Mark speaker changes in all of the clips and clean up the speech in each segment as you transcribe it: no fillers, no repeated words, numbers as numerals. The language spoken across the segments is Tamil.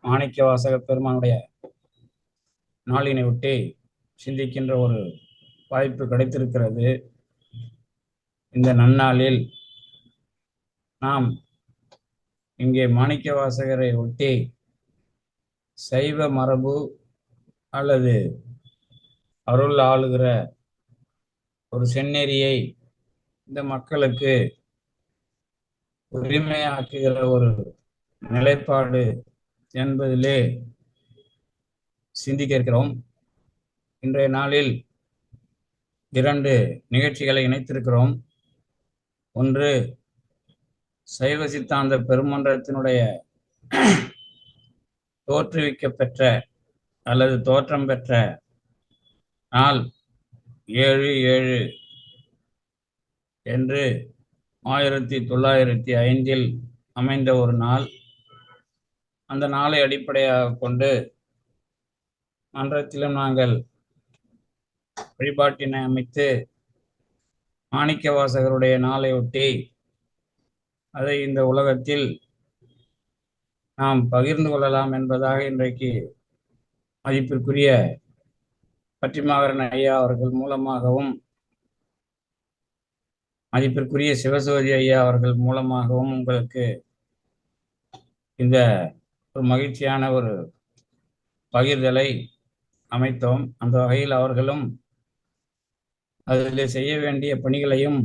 Speaker 1: மாணிக்கவாசக பெருமானுடைய நாளினை ஒட்டி சிந்திக்கின்ற ஒரு வாய்ப்பு கிடைத்திருக்கிறது. இந்த நன்னாளில் நாம் இங்கே மாணிக்கவாசகரை ஒட்டி சைவ மரபு அல்லது அருள் ஆளுகிற ஒரு செந்நெறியை இந்த மக்களுக்கு உரிமையாக்குகிற ஒரு நிலைப்பாடு என்பதிலே சிந்திக்க இருக்கிறோம். இன்றைய நாளில் 2 நிகழ்ச்சிகளை இணைத்திருக்கிறோம். ஒன்று, சைவ சித்தாந்த பெருமன்றத்தினுடைய தோற்றுவிக்கப்பெற்ற அல்லது தோற்றம் பெற்ற நாள் 7/7 என்று 1905 அமைந்த ஒரு நாள். அந்த நாளை அடிப்படையாக கொண்டு மன்றத்திலும் நாங்கள் வழிபாட்டினை அமைத்து மாணிக்கவாசகருடைய நாளை ஒட்டி அதை இந்த உலகத்தில் நாம் பகிர்ந்து கொள்ளலாம் என்பதாக இன்றைக்கு மதிப்பிற்குரிய பற்றிமாகரன் ஐயா அவர்கள் மூலமாகவும் மதிப்பிற்குரிய சிவசோதி ஐயா அவர்கள் மூலமாகவும் உங்களுக்கு இந்த ஒரு மகிழ்ச்சியான ஒரு பகிர்தலை அமைத்தோம். அந்த வகையில் அவர்களும் அதில் செய்ய வேண்டிய பணிகளையும்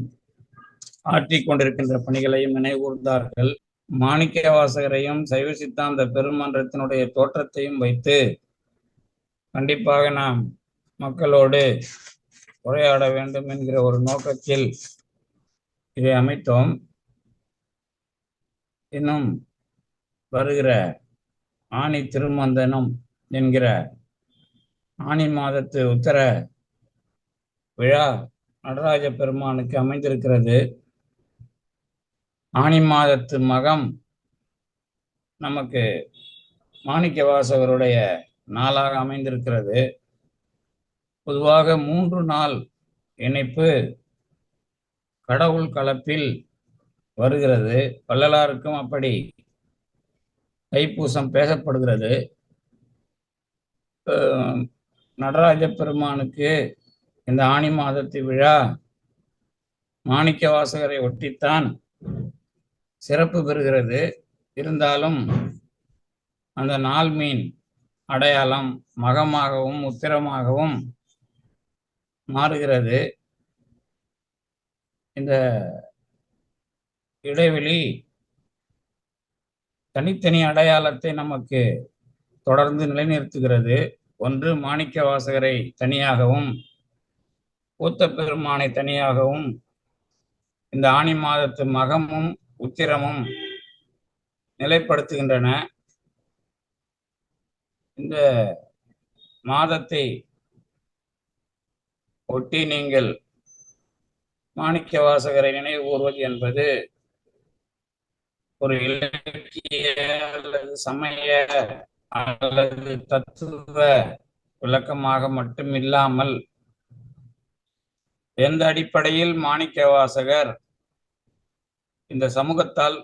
Speaker 1: ஆற்றிக் கொண்டிருக்கின்ற பணிகளையும் நினைவூர்ந்தார்கள். மாணிக்கவாசகரையும் சைவ சித்தாந்த பெருமன்றத்தினுடைய தோற்றத்தையும் வைத்து கண்டிப்பாக நாம் மக்களோடு உரையாட வேண்டும் என்கிற ஒரு நோக்கத்தில் இதை அமைத்தோம். இன்னும் வருகிற ஆனி திருமந்தனம் என்கிற ஆனி மாதத்து உத்தர விழா நடராஜ பெருமானுக்கு அமைந்திருக்கிறது. ஆனி மாதத்து மகம் நமக்கு மாணிக்கவாசகருடைய நாளாக அமைந்திருக்கிறது. பொதுவாக 3 நாள் இணைப்பு கடவுள் கலப்பில் வருகிறது. வள்ளலாருக்கும் அப்படி தைப்பூசம் பேசப்படுகிறது. நடராஜ பெருமானுக்கு இந்த ஆனி மாதத்து விழா மாணிக்கவாசகரை ஒட்டித்தான் சிறப்பு பெறுகிறது. இருந்தாலும் அந்த நாள் மீன் அடையாளம் மகமாகவும் உத்திரமாகவும் மாறுகிறது. இந்த இடைவெளி தனித்தனி அடையாளத்தை நமக்கு தொடர்ந்து நிலைநிறுத்துகிறது. ஒன்று, மாணிக்கவாசகரை தனியாகவும் கூத்த பெருமானை தனியாகவும் இந்த ஆனி மாதத்து மகமும் உத்திரமும் நிலைப்படுத்துகின்றன. இந்த மாதத்தை ஒட்டி நீங்கள் மாணிக்கவாசகரை நினைவு கூறுவது என்பது ஒரு இலக்கிய அல்லது சமய அல்லது தத்துவ விளக்கமாக மட்டுமில்லாமல் எந்த அடிப்படையில் மாணிக்கவாசகர் இந்த சமூகத்தால்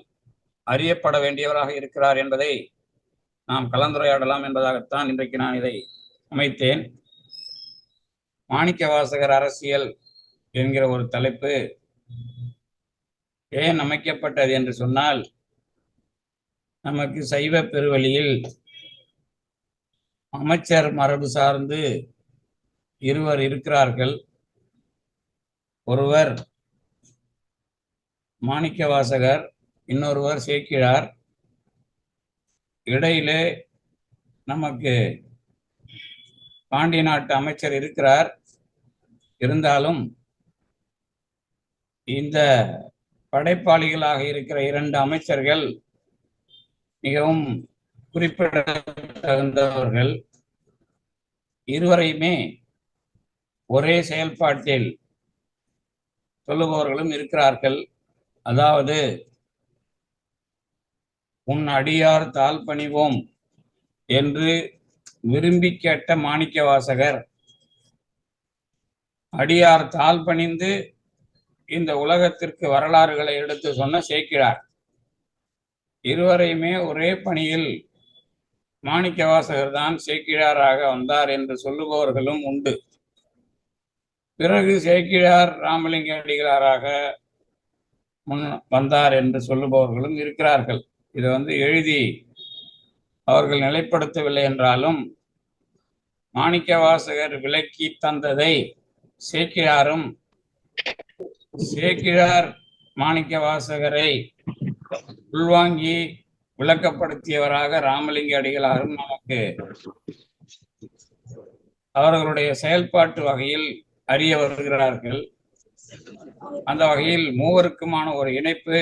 Speaker 1: அறியப்பட வேண்டியவராக இருக்கிறார் என்பதை நாம் கலந்துரையாடலாம் என்பதாகத்தான் இன்றைக்கு நான் இதை அமைத்தேன். மாணிக்கவாசகர் அரசியல் என்கிற ஒரு தலைப்பு ஏன் அமைக்கப்பட்டது என்று சொன்னால், நமக்கு சைவ பெருவழியில் அமைச்சர் மரபு சார்ந்து இருவர் இருக்கிறார்கள். ஒருவர் மாணிக்கவாசகர், இன்னொருவர் சேக்கிழார். இடையிலே நமக்கு பாண்டிய நாட்டு அமைச்சர் இருக்கிறார். இருந்தாலும் இந்த படைப்பாளிகளாக இருக்கிற 2 அமைச்சர்கள் மிகவும் குறிப்பிடத்தகுந்தவர்கள். இருவரையுமே ஒரே செயல்பாட்டில் சொல்லுபவர்களும் இருக்கிறார்கள். அதாவது, உன் அடியார் தாழ் பணிவோம் என்று விரும்பி கேட்ட மாணிக்கவாசகர், அடியார் தாழ் பணிந்து இந்த உலகத்திற்கு வரலாறுகளை எடுத்து சொன்ன சேக்கிழார். இருவரையுமே ஒரே பணியில் மாணிக்கவாசகர் தான் சேக்கிழாராக வந்தார் என்று சொல்லுபவர்களும் உண்டு. பிறகு சேக்கிழார் ராமலிங்க அடிகளாராக வந்தார் என்று சொல்லுபவர்களும் இருக்கிறார்கள். இதை எழுதி அவர்கள் நிலைப்படுத்தவில்லை என்றாலும் மாணிக்கவாசகர் விளக்கி தந்ததை சேக்கிழாரும், சேக்கிழார் மாணிக்கவாசகரை உள்வாங்கி விளக்கப்படுத்தியவராக ராமலிங்க அடிகளாரும் நமக்கு அவர்களுடைய செயல்பாட்டு வகையில் அறிய வருகிறார்கள். அந்த வகையில் மூவருக்குமான ஒரு இணைப்பு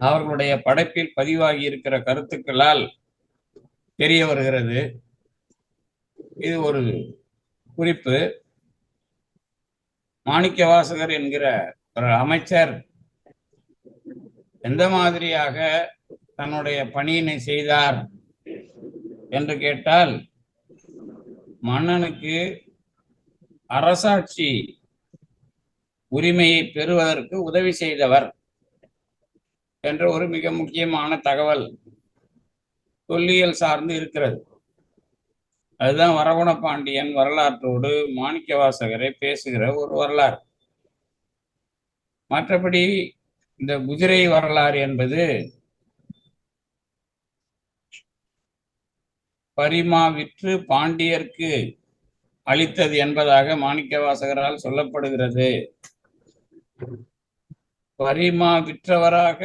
Speaker 1: அவர்களுடைய படைப்பில் பதிவாகி இருக்கிற கருத்துக்களால் தெரிய வருகிறது. இது ஒரு குறிப்பு. மாணிக்கவாசகர் என்கிற ஒரு அமைச்சர் எந்த மாதிரியாக தன்னுடைய பணியினை செய்தார் என்று கேட்டால், மன்னனுக்கு அரசாட்சி உரிமையை பெறுவதற்கு உதவி செய்தவர் என்ற ஒரு மிக முக்கியமான தகவல் தொல்லியல் சார்ந்து இருக்கிறது. அதுதான் வரகுண பாண்டியன் வரலாற்றோடு மாணிக்கவாசகரை பேசுகிற ஒரு வரலாறு. மற்றபடி இந்த குதிரை வரலாறு என்பது பரிமா விற்று பாண்டியர்க்கு அளித்தது என்பதாக மாணிக்கவாசகரால் சொல்லப்படுகிறது. பரிமா விற்றவராக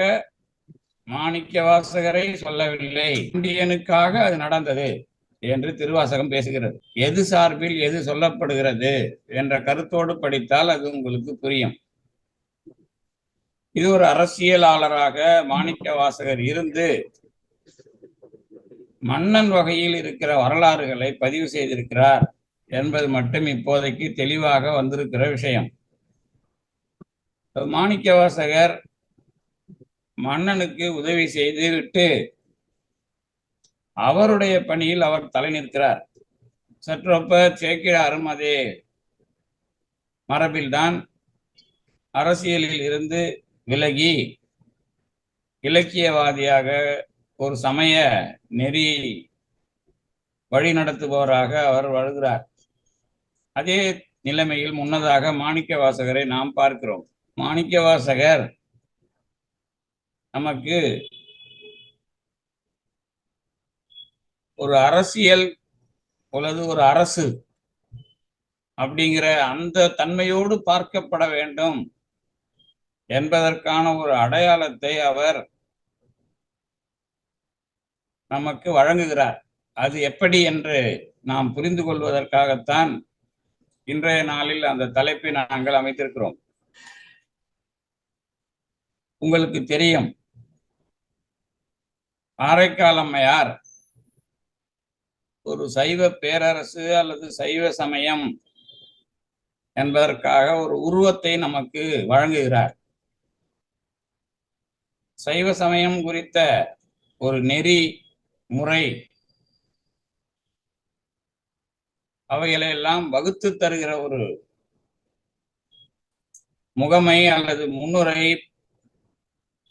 Speaker 1: மாணிக்கவாசகரை சொல்லவில்லை, பாண்டியனுக்காக அது நடந்தது என்று திருவாசகம் பேசுகிறது. எது சார்பில் எது சொல்லப்படுகிறது என்ற கருத்தோடு படித்தால் அது உங்களுக்கு புரியும். இது ஒரு அரசியலாளராக மாணிக்கவாசகர் இருந்து மன்னன் வகையில் இருக்கிற வரலாறுகளை பதிவு செய்திருக்கிறார் என்பது மட்டும் இப்போதைக்கு தெளிவாக வந்திருக்கிற விஷயம். மாணிக்கவாசகர் மன்னனுக்கு உதவி செய்து விட்டு அவருடைய பணியில் அவர் தலை நிற்கிறார். சற்றொப்ப சேக்கிழாரும் அதே மரபில்தான் அரசியலில் இருந்து விலகி இலக்கியவாதியாக ஒரு சமய நெறி வழிநடத்துபவராக அவர் வருகிறார். அதே நிலைமையில் முன்னதாக மாணிக்கவாசகரை நாம் பார்க்கிறோம். மாணிக்கவாசகர் நமக்கு ஒரு அரசியல் அல்லது ஒரு அரசு அப்படிங்கிற அந்த தன்மையோடு பார்க்கப்பட வேண்டும் என்பதற்கான ஒரு அடையாளத்தை அவர் நமக்கு வழங்குகிறார். அது எப்படி என்று நாம் புரிந்து கொள்வதற்காகத்தான் இன்றைய நாளில் அந்த தலைப்பை நாங்கள் அமைத்திருக்கிறோம். உங்களுக்கு தெரியும், காரைக்கால் அம்மையார் ஒரு சைவ பேரரசு அல்லது சைவ சமயம் என்பதற்காக ஒரு உருவத்தை நமக்கு வழங்குகிறார். சைவ சமயம் குறித்த ஒரு நெறி முறை அவைகளெல்லாம் வகுத்து தருகிற ஒரு முகமை அல்லது முன்னுரை,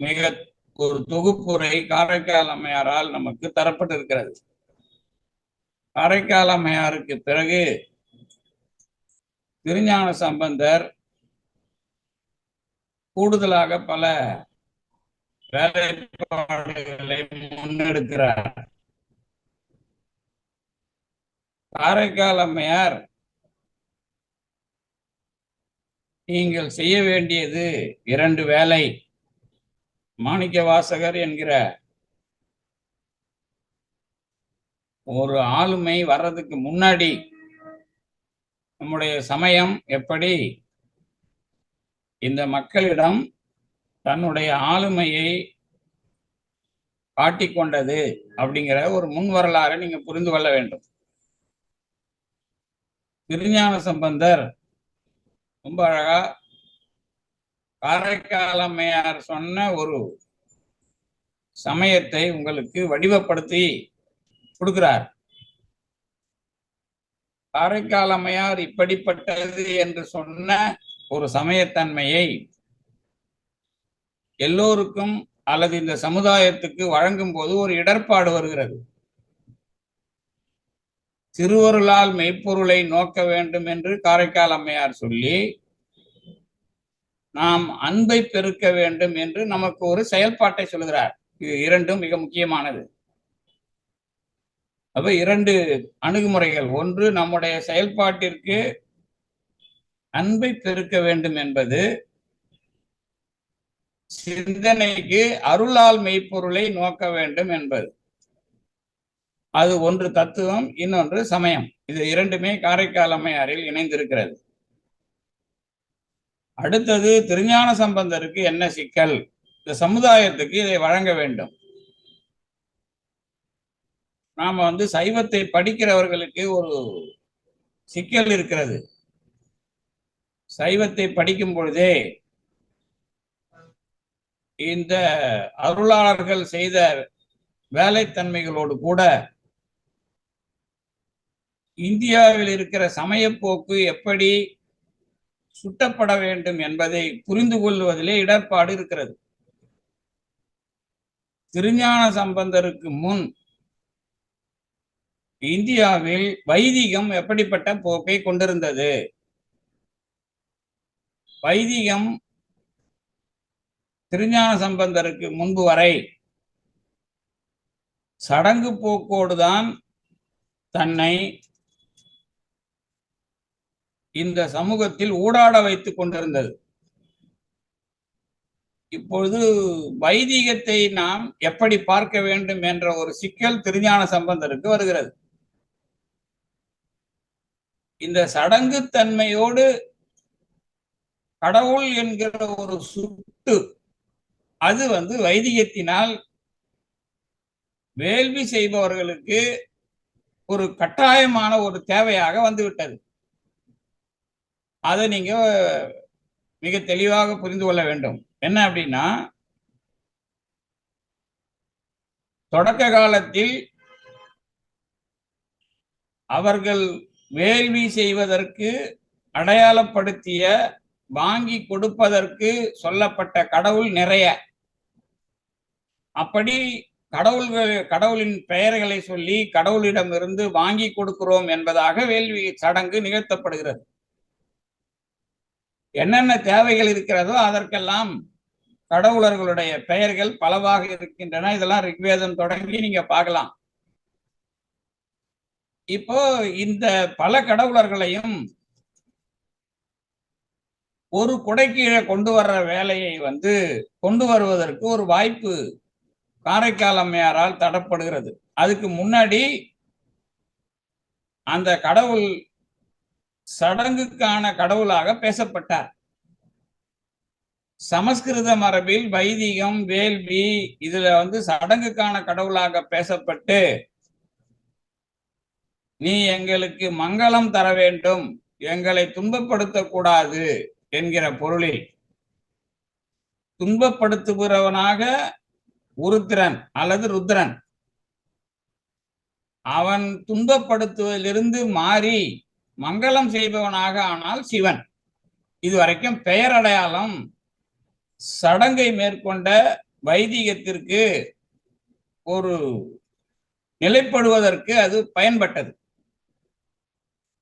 Speaker 1: மிக ஒரு தொகுப்புரை காரைக்கால் அம்மையாரால் நமக்கு தரப்பட்டிருக்கிறது. காரைக்கால் அம்மையாருக்கு பிறகு திருஞான சம்பந்தர் கூடுதலாக பல வேலைப்பாடுகளை முன்னெடுக்கிறார். காரைக்கால் அம்மையார், நீங்கள் செய்ய வேண்டியது 2 வேலை. மாணிக்கவாசகர் என்கிற ஒரு ஆளுமை வர்றதுக்கு முன்னாடி நம்முடைய சமயம் எப்படி இந்த மக்களிடம் தன்னுடைய ஆளுமையை காட்டிக்கொண்டது அப்படிங்கிற ஒரு முன் வரலாறை நீங்க புரிந்து கொள்ள வேண்டும். திருஞான சம்பந்தர் ரொம்ப அழகா காரைக்கால் அம்மையார் சொன்ன ஒரு சமயத்தை உங்களுக்கு வடிவப்படுத்தி கொடுக்கிறார். காரைக்கால் அம்மையார் இப்படிப்பட்டது என்று சொன்ன ஒரு சமயத்தன்மையை எல்லோருக்கும் அல்லது இந்த சமுதாயத்துக்கு வழங்கும் போது ஒரு இடர்பாடு வருகிறது. திருவருளால் மெய்ப்பொருளை நோக்க வேண்டும் என்று காரைக்கால் அம்மையார் சொல்லி, நாம் அன்பை பெருக்க வேண்டும் என்று நமக்கு ஒரு செயல்பாட்டை சொல்கிறார். இது இரண்டும் மிக முக்கியமானது. அப்ப இரண்டு அணுகுமுறைகள். ஒன்று, நம்முடைய செயல்பாட்டிற்கு அன்பை பெருக்க வேண்டும் என்பது, சிந்தனைக்கு அருளால் மெய்ப்பொருளை நோக்க வேண்டும் என்பது. அது ஒன்று தத்துவம், இன்னொன்று சமயம். இது இரண்டுமே காரைக்கால் அம்மையாரில் இணைந்திருக்கிறது. அடுத்தது, திருஞான சம்பந்தருக்கு என்ன சிக்கல்? இந்த சமுதாயத்துக்கு இதை வழங்க வேண்டும். நாம சைவத்தை படிக்கிறவர்களுக்கு ஒரு சிக்கல் இருக்கிறது. சைவத்தை படிக்கும் பொழுதே இந்த அருளாளர்கள் செய்த வேலைத்தன்மைகளோடு கூட இந்தியாவில் இருக்கிற சமயப்போக்கு எப்படி சுட்டப்பட வேண்டும் என்பதை புரிந்து கொள்வதிலே இடர்பாடு இருக்கிறது. திருஞான சம்பந்தருக்கு முன் இந்தியாவில் வைதிகம் எப்படிப்பட்ட போக்கை கொண்டிருந்தது? வைதிகம் திருஞான சம்பந்தருக்கு முன்பு வரை சடங்கு போக்கோடுதான் தன்னை இந்த சமூகத்தில் ஊடாட வைத்துக் கொண்டிருந்தது. இப்பொழுது வைதிகத்தை நாம் எப்படி பார்க்க வேண்டும் என்ற ஒரு சிக்கல் திருஞான சம்பந்தருக்கு வருகிறது. இந்த சடங்கு தன்மையோடு கடவுள் என்கிற ஒரு சுட்டு, அது வைதிகத்தினால் வேள்வி செய்பவர்களுக்கு ஒரு கட்டாயமான ஒரு தேவையாக வந்துவிட்டது. அதை நீங்க மிக தெளிவாக புரிந்து கொள்ள வேண்டும். என்ன அப்படின்னா, தொடக்க காலத்தில் அவர்கள் வேள்வி செய்வதற்கு அடையாளப்படுத்திய, வாங்கி கொடுப்பதற்கு சொல்லப்பட்ட கடவுள் நிறைய. அப்படி கடவுளின் பெயர்களை சொல்லி கடவுளிடமிருந்து வாங்கி கொடுக்கிறோம் என்பதாக வேள்வி சடங்கு நிகழ்த்தப்படுகிறது. என்னென்ன தேவைகள் இருக்கிறதோ அதற்கெல்லாம் கடவுளர்களுடைய பெயர்கள் பலவாக இருக்கின்றன. இதெல்லாம் ரிக்வேதம் தொடங்கி நீங்க பார்க்கலாம். இப்போ இந்த பல கடவுளர்களையும் ஒரு குடைக்கீழே கொண்டு வர்ற வேலையை கொண்டு வருவதற்கு ஒரு வாய்ப்பு காரைக்கால் அம்மையாரால் தடப்படுகிறது. அதுக்கு முன்னாடி அந்த கடவுள் சடங்குக்கான கடவுளாக பேசப்பட்டார். சமஸ்கிருத மரபில் வைதிகம், வேள்வி இதுல சடங்குக்கான கடவுளாக பேசப்பட்டு, நீ எங்களுக்கு மங்களம் தர வேண்டும், எங்களை துன்பப்படுத்தக்கூடாது என்கிற பொருளில் துன்பப்படுத்துகிறவனாக உருத்திரன் அல்லது ருத்ரன், அவன் துன்பப்படுத்துவதிலிருந்து மாறி மங்களம் செய்பவனாக ஆனால் சிவன். இதுவரைக்கும் பெயர் அடையாளம் சடங்கை மேற்கொண்ட வைதிகத்திற்கு ஒரு நிலைப்படுவதற்கு அது பயன்பட்டது.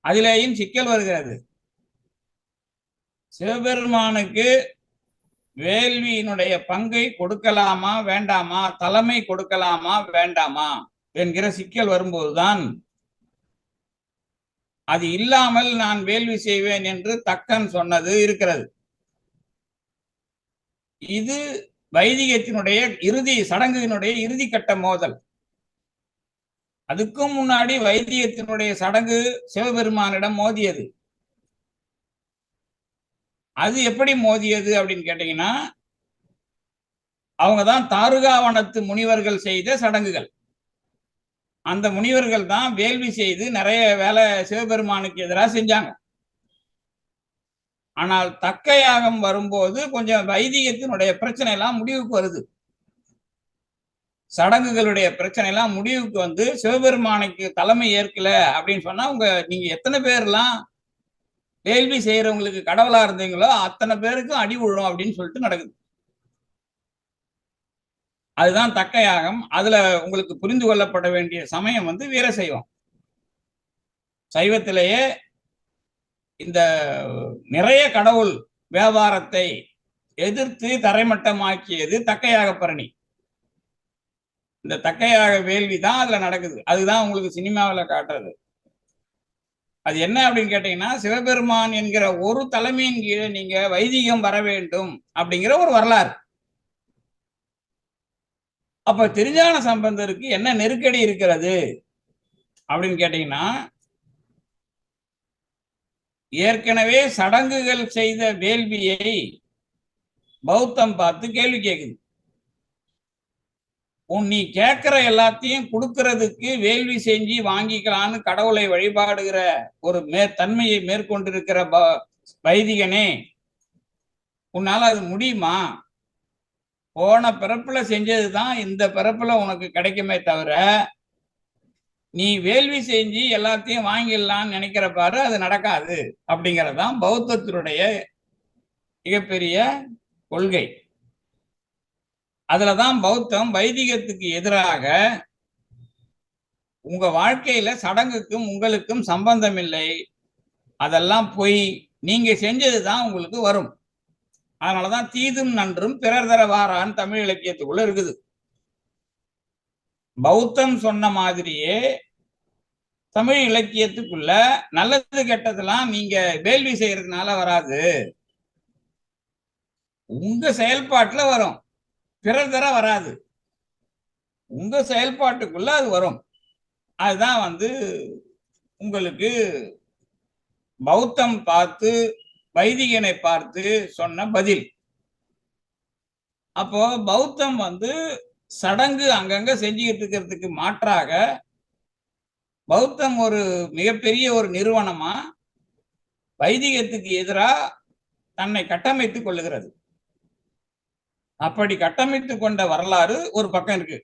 Speaker 1: அதிலேயும் சிக்கல் வருகிறது. சிவபெருமானுக்கு வேள்வியினுடைய பங்கை கொடுக்கலாமா வேண்டாமா, தலைமை கொடுக்கலாமா வேண்டாமா என்கிற சிக்கல் வரும்போதுதான், அது இல்லாமல் நான் வேள்வி செய்வேன் என்று தக்கன் சொன்னது இருக்கிறது. இது வைதிகத்தினுடைய சடங்குகளுடைய இறுதி கட்ட மோதல். அதுக்கும் முன்னாடி வைதிகத்தினுடைய சடங்கு சிவபெருமானிடம் மோதியது. அது எப்படி மோதியது அப்படின்னு கேட்டீங்கன்னா, அவங்கதான் தாருகாவனத்து முனிவர்கள் செய்த சடங்குகள். அந்த முனிவர்கள் தான் வேள்வி செய்து நிறைய வேலை சிவபெருமானுக்கு எதிராக செஞ்சாங்க. ஆனால் தக்க யாகம் வரும்போது கொஞ்சம் வைதிகத்தினுடைய பிரச்சனை எல்லாம் முடிவுக்கு வருது. சடங்குகளுடைய பிரச்சனை எல்லாம் முடிவுக்கு சிவபெருமானுக்கு தலைமை ஏற்கல அப்படின்னு சொன்னா, நீங்க எத்தனை பேர்லாம் வேள்வி செய்யறவங்களுக்கு கடவுளா இருந்தீங்களோ அத்தனை பேருக்கும் அடி விழும் அப்படின்னு சொல்லிட்டு நடக்குது. அதுதான் தக்க யாகம். அதுல உங்களுக்கு புரிந்து கொள்ளப்பட வேண்டிய சமயம் வீரசைவம். சைவத்திலேயே இந்த நிறைய கடவுள் வியாபாரத்தை எதிர்த்து தரைமட்டமாக்கியது தக்கையாக பரணி. இந்த தக்கையாக வேள்வி தான் அதுல நடக்குது. அதுதான் உங்களுக்கு சினிமாவில் காட்டுறது. அது என்ன அப்படின்னு கேட்டீங்கன்னா, சிவபெருமான் என்கிற ஒரு தலைமையின் கீழே நீங்க வைதிகம் வர வேண்டும் அப்படிங்கிற ஒரு வரலாறு. அப்ப திருஞான சம்பந்தருக்கு என்ன நெருக்கடி இருக்கிறது அப்படின்னு கேட்டீங்கன்னா, ஏற்கனவே சடங்குகள் செய்த வேள்வியை பௌத்தம் பார்த்து கேள்வி கேட்குது. நீ கேட்கிற எல்லாத்தையும் கொடுக்கறதுக்கு வேள்வி செஞ்சு வாங்கிக்கலான்னு கடவுளை வழிபாடுகிற ஒரு தன்மையை மேற்கொண்டிருக்கிற வைதிகனே, உன்னால அது முடியுமா? போன பிறப்புல செஞ்சதுதான் இந்த பிறப்புல உனக்கு கிடைக்குமே தவிர, நீ வேள்வி செஞ்சு எல்லாத்தையும் வாங்கிடலான்னு நினைக்கிற பாரு, அது நடக்காது அப்படிங்கறதுதான் பௌத்தத்தினுடைய மிகப்பெரிய கொள்கை. அதுலதான் பௌத்தம் வைதிகத்துக்கு எதிராக உங்க வாழ்க்கையில சடங்குக்கும் உங்களுக்கும் சம்பந்தம் இல்லை, அதெல்லாம் போய் நீங்க செஞ்சதுதான் உங்களுக்கு வரும். அதனாலதான் தீதும் நன்றும் பிறர் தர வாரான்னு தமிழ் இலக்கியத்துக்குள்ள இருக்குது. பௌத்தம் சொன்ன மாதிரியே தமிழ் இலக்கியத்துக்குள்ள நல்லது கெட்டதெல்லாம் நீங்க வேள்வி செய்யறதுனால வராது, உங்க செயல்பாட்டுல வரும், பிறர் தர வராது, உங்க செயல்பாட்டுக்குள்ள அது வரும். அதுதான் உங்களுக்கு பௌத்தம் பார்த்து வைதிகனை பார்த்து சொன்ன பதில். அப்போ பௌத்தம் சடங்கு அங்கங்க செஞ்சுக்கிட்டு இருக்கிறதுக்கு மாற்றாக பௌத்தம் ஒரு மிகப்பெரிய ஒரு நிறுவனமா வைதிகத்துக்கு எதிராக தன்னை கட்டமைத்துக் கொள்ளுகிறது. அப்படி கட்டமைத்துக் கொண்ட வரலாறு ஒரு பக்கம் இருக்கு.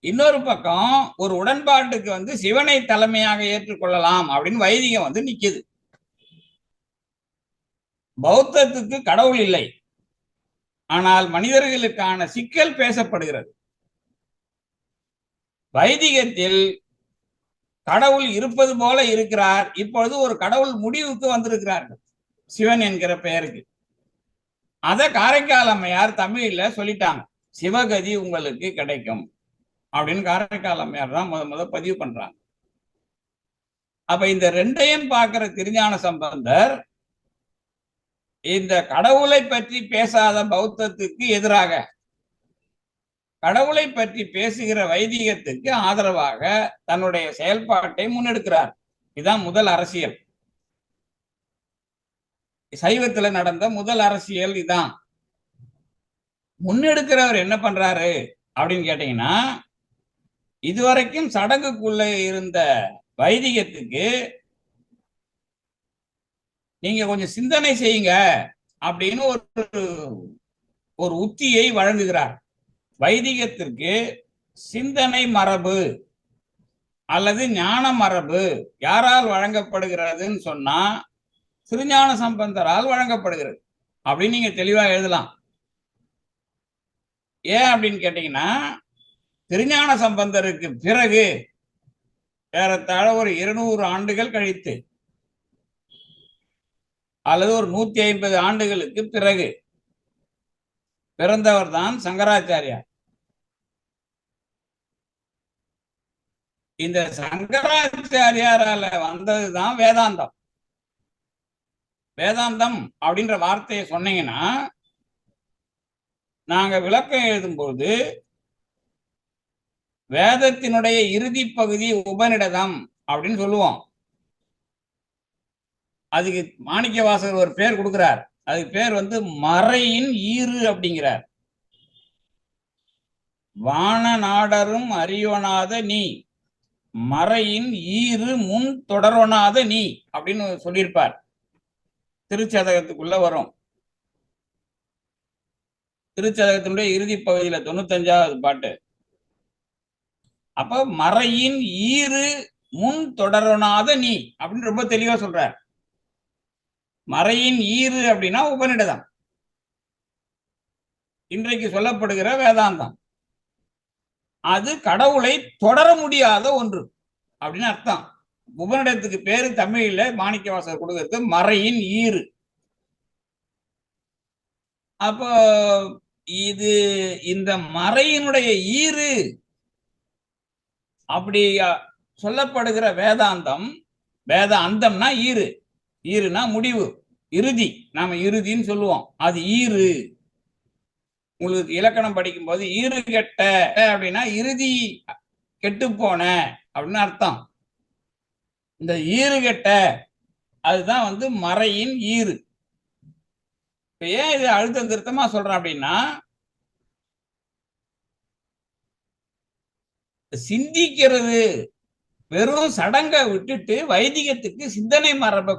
Speaker 1: இன்னொரு பக்கம் ஒரு உடன்பாட்டுக்கு சிவனை தலைமையாக ஏற்றுக்கொள்ளலாம் அப்படின்னு வைதிகம் நிக்குது. பௌத்தத்துக்கு கடவுள் இல்லை, ஆனால் மனிதர்களுக்கான சிக்கல் பேசப்படுகிறது. வைதிகத்தில் கடவுள் இருப்பது போல இருக்கிறார். இப்பொழுது ஒரு கடவுள் முடிவுக்கு வந்திருக்கிறார்கள் சிவன் என்கிற பெயருக்கு. அத காரைக்கால் அம்மையார் தமிழ்ல சொல்லிட்டாங்க, சிவகதி உங்களுக்கு கிடைக்கும் அப்படின்னு காரைக்கால் அம்மையார் தான் முத பதிவு பண்றாங்க. அப்ப இந்த ரெண்டையும் பார்க்கிற திருஞான சம்பந்தர் இந்த கடவுளை பற்றி பேசாத பௌத்தத்துக்கு எதிராக கடவுளை பற்றி பேசுகிற வைதிகத்துக்கு ஆதரவாக தன்னுடைய செயல்பாட்டை முன்னெடுக்கிறார். இதுதான் முதல் அரசியல். சைவத்துல நடந்த முதல் அரசியல் இதான். முன்னெடுக்கிறவர் என்ன பண்றாரு அப்படின்னு கேட்டீங்கன்னா, இதுவரைக்கும் சடங்குக்குள்ள இருந்த வைதிகத்துக்கு நீங்க கொஞ்சம் சிந்தனை செய்யுங்க அப்படின்னு ஒரு உத்தியை வழங்குகிறார். வைதிகத்திற்கு சிந்தனை மரபு அல்லது ஞான மரபு யாரால் வழங்கப்படுகிறதுன்னு சொன்னா திருஞான சம்பந்தரால் வழங்கப்படுகிறது அப்படின்னு நீங்க தெளிவா எழுதலாம். ஏன் அப்படின்னு கேட்டீங்கன்னா, திருஞான சம்பந்தருக்கு பிறகு ஏறத்தாழ ஒரு 200 ஆண்டுகள் கழித்து அல்லது ஒரு 150 ஆண்டுகளுக்கு பிறகு பிறந்தவர் தான் சங்கராச்சாரியார். இந்த சங்கராச்சாரியாரால வந்ததுதான் வேதாந்தம். வேதாந்தம் அப்படின்ற வார்த்தையை சொன்னீங்கன்னா, நாங்க விளக்கம் எழுதும்போது வேதத்தினுடைய இறுதி பகுதி உபநிடதம் அப்படின்னு சொல்லுவோம். அதுக்கு மாணிக்கவாசகர் ஒரு பேர் கொடுக்கிறார். அதுக்கு பேர் மறையின் ஈறு அப்படிங்கிறார். வான நாடரும் அறியொணாத நீ, மறையின் ஈறு முன் தொடரொணாத நீ அப்படின்னு சொல்லியிருப்பார். திருச்சதகத்துக்குள்ள வரும். திருச்சதகத்தினுடைய இறுதி பகுதியில 95வது பாட்டு. அப்ப மறையின் ஈறு முன் தொடரொணாத நீ அப்படின்னு ரொம்ப தெளிவா சொல்றார். மறையின் ஈறு அப்படின்னா உபநிடதம், இன்றைக்கு சொல்லப்படுகிற வேதாந்தம். அது கடவுளை தொடர முடியாத ஒன்று அப்படின்னு அர்த்தம். உபநிடத்துக்கு பேரு தமிழ்ல மாணிக்கவாசகர் கொடுக்கறது மறையின் ஈறு. அப்போ இது இந்த மறையினுடைய ஈறு அப்படி சொல்லப்படுகிற வேதாந்தம், வேத அந்தம்னா ஈறு, ஈறுனா முடிவு, இறுதி, நாம இறுதின்னு சொல்லுவோம், அது ஈறு. உங்களுக்கு இலக்கணம் படிக்கும் போது ஈறு கெட்ட அப்படின்னா இறுதி கெட்டு போன அப்படின்னு அர்த்தம். இந்த ஈறு கெட்ட அதுதான் வந்து மறையின் ஈறு. ஏன் இது அழுத்தம் திருத்தமா சொல்றேன் அப்படின்னா, சிந்திக்கிறது வெறும் சடங்கை விட்டுட்டு வைதிகத்துக்கு சிந்தனை மரபை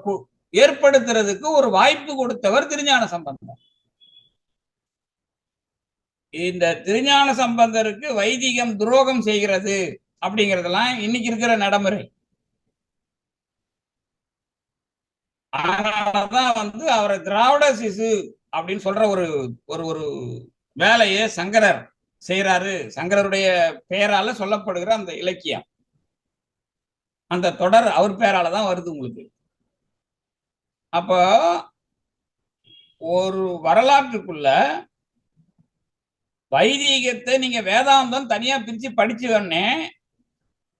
Speaker 1: ஏற்படுத்துறதுக்கு ஒரு வாய்ப்பு கொடுத்தவர் திருஞான சம்பந்தர். இந்த திருஞான சம்பந்தருக்கு வைதிகம் துரோகம் செய்கிறது அப்படிங்கறதெல்லாம் இன்னைக்கு இருக்கிற நடைமுறை. அதனாலதான் வந்து அவரை திராவிட சிசு அப்படின்னு சொல்ற ஒரு ஒரு வேலையை சங்கரர் செய்யறாரு. சங்கரருடைய பெயரால சொல்லப்படுகிற அந்த இலக்கியம், அந்த தொடர் அவர் பெயரால தான் வருது உங்களுக்கு. அப்போ ஒரு வரலாற்றுக்குள்ள வைதீகத்தை நீங்க வேதாந்தம் தனியா பிரிச்சு படிச்சு உடனே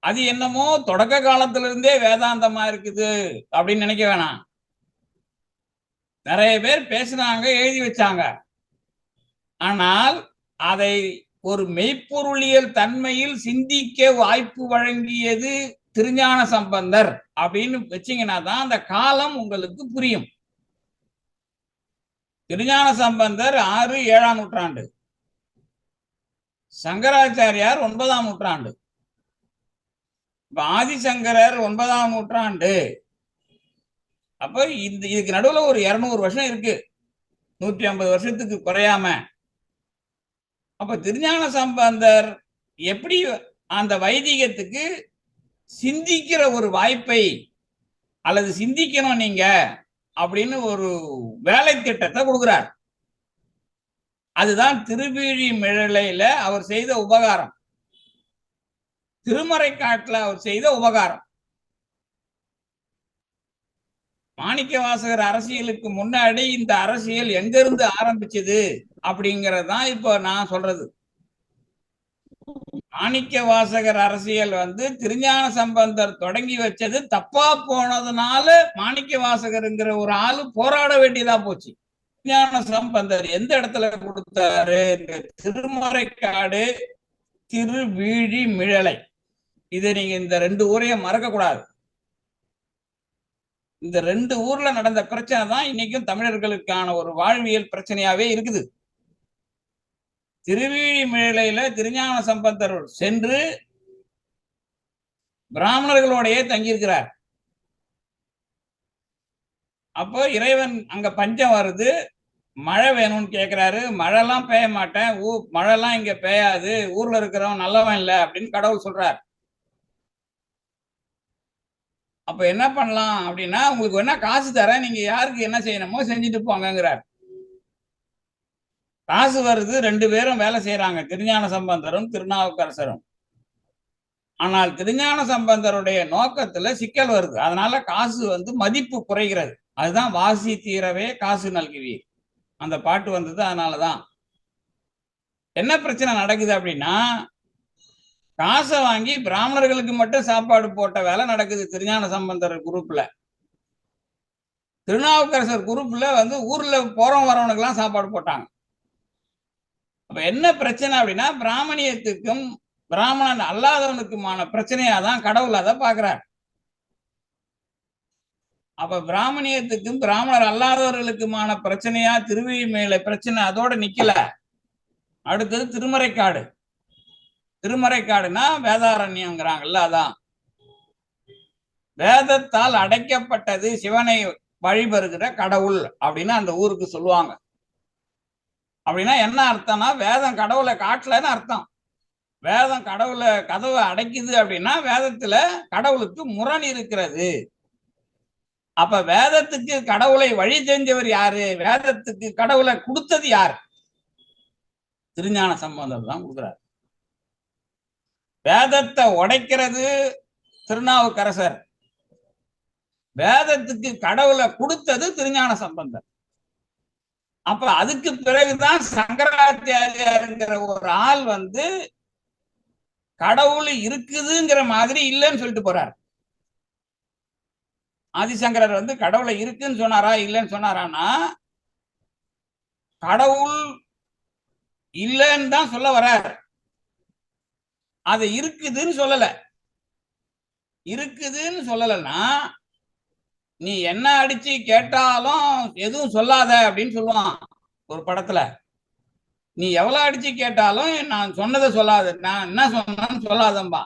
Speaker 1: அது என்னமோ தொடக்க காலத்துல இருந்தே வேதாந்தமா இருக்குது அப்படின்னு நினைக்க வேணாம். நிறைய பேர் பேசினாங்க, எழுதி வச்சாங்க. ஆனால் அதை ஒரு மெய்ப்பொருளியல் தன்மையில் சிந்திக்க வாய்ப்பு வழங்கியது திருஞான சம்பந்தர் அப்படின்னு வச்சீங்கன்னா தான் அந்த காலம் உங்களுக்கு புரியும். திருஞான சம்பந்தர் 6, 7ஆம் நூற்றாண்டு, சங்கராச்சாரியார் 9ஆம் நூற்றாண்டு, ஆதிசங்கரர் 9ஆம் நூற்றாண்டு. அப்ப இதுக்கு நடுவுல ஒரு 200 வருஷம் இருக்கு, 150 வருஷத்துக்கு குறையாம. அப்ப திருஞான சம்பந்தர் எப்படி அந்த வைதிகத்துக்கு சிந்திக்கிற ஒரு வாய்ப்பை, அல்லது சிந்திக்கணும் நீங்க அப்படின்னு ஒரு வேலை திட்டத்தை கொடுக்கிறார். அதுதான் திருவீழி மிழலையில அவர் செய்த உபகாரம், திருமறைக்காட்டுல அவர் செய்த உபகாரம். மாணிக்கவாசகர் அரசியலுக்கு முன்னாடி இந்த அரசியல் எங்கிருந்து ஆரம்பிச்சது அப்படிங்கறதுதான் இப்ப நான் சொல்றது. மாணிக்கவாசகர் அரசியல் வந்து திருஞான சம்பந்தர் தொடங்கி வச்சது தப்பா போனதுனால மாணிக்கவாசகருங்கிற ஒரு ஆளு போராட வேண்டியதா போச்சு. திருஞான சம்பந்தர் எந்த இடத்துல கொடுத்தாரு? திருமறைக்காடு, திருவீழி மிழலை. இதை நீங்க இந்த 2 ஊரையும் மறக்க கூடாது. இந்த 2 ஊர்ல நடந்த பிரச்சனை தான் இன்னைக்கும் தமிழர்களுக்கான ஒரு வாழ்வியல் பிரச்சனையாவே இருக்குது. திருவீழிமிழலையில திருஞான சம்பந்தர் சென்று பிராமணர்களோடையே தங்கியிருக்கிறார். அப்போ இறைவன் அங்க பஞ்சம் வருது, மழை வேணும்னு கேட்கிறாரு. மழைலாம் பெய்ய மாட்டேன், மழைலாம் இங்க பெய்யாது, ஊர்ல இருக்கிறவன் நல்லவன் இல்லை அப்படின்னு கடவுள் சொல்றார். அப்ப என்ன பண்ணலாம் அப்படின்னா, உங்களுக்கு என்ன காசு தரேன், நீங்க யாருக்கு என்ன செய்யணுமோ செஞ்சுட்டு போங்கிறார். காசு வருது, 2 பேரும் வேலை செய்யறாங்க, திருஞான சம்பந்தரும் திருநாவுக்கரசரும். ஆனால் திருஞான சம்பந்தருடைய நோக்கத்துல சிக்கல் வருது. அதனால காசு வந்து மதிப்பு குறைகிறது. அதுதான் வாசி தீரவே காசு நல்குவீர், அந்த பாட்டு வந்தது. அதனாலதான் என்ன பிரச்சனை நடக்குது அப்படின்னா, காசை வாங்கி பிராமணர்களுக்கு மட்டும் சாப்பாடு போட்ட வேலை நடக்குது திருஞான சம்பந்தர் குரூப்ல. திருநாவுக்கரசர் குரூப்ல வந்து ஊர்ல போறவங்க வரவனுக்கு எல்லாம் சாப்பாடு போட்டாங்க. அப்ப என்ன பிரச்சனை அப்படின்னா, பிராமணியத்துக்கும் பிராமணன் அல்லாதவனுக்குமான பிரச்சனையாதான் கடவுள் அதை பாக்குறார். அப்ப பிராமணியத்துக்கும் பிராமணர் அல்லாதவர்களுக்குமான பிரச்சனையா திருவீழிமிழலை பிரச்சனை அதோட நிக்கல. அடுத்தது திருமறைக்காடு. திருமறைக்காடுனா வேதாரண்யங்கிறாங்கல்ல, அதான் வேதத்தால் அடைக்கப்பட்டது சிவனை வழிபடுகிற கடவுள் அப்படின்னு அந்த ஊருக்கு சொல்லுவாங்க. அப்படின்னா என்ன அர்த்தம்னா, வேதம் கடவுளை காட்டலன்னு அர்த்தம். வேதம் கடவுளை கதவை அடைக்குது அப்படின்னா வேதத்துல கடவுளுக்கு முரண் இருக்கிறது. அப்ப வேதத்துக்கு கடவுளை வழி தெரிஞ்சவர் யாரு? வேதத்துக்கு கடவுளை கொடுத்தது யார்? திருஞான சம்பந்தர் தான் கொடுக்கிறார். வேதத்தை உடைக்கிறது திருநாவுக்கரசர், வேதத்துக்கு கடவுளை கொடுத்தது திருஞான சம்பந்தர். அப்ப அதுக்கு பிறகுதான் சங்கராச்சாரியாருங்கிற ஒரு ஆள் வந்து கடவுள் இருக்குதுங்கிற மாதிரி இல்லைன்னு சொல்லிட்டு போறார். ஆதிசங்கரர் வந்து கடவுளை இருக்குன்னு சொன்னாரா இல்லைன்னு சொன்னாரான்னா கடவுள் இல்லைன்னு தான் சொல்ல வர்றார். அது இருக்குதுன்னு சொல்லல. இருக்குதுன்னு சொல்லலைன்னா நீ என்ன அடிச்சு கேட்டாலும் எதுவும் சொல்லாத அப்படின்னு சொல்லுவான் ஒரு படத்துல. நீ எவ்வளவு அடிச்சு கேட்டாலும் நான் சொன்னதை சொல்லாத, நான் என்ன சொன்னேன்னு சொல்லாதம்பா.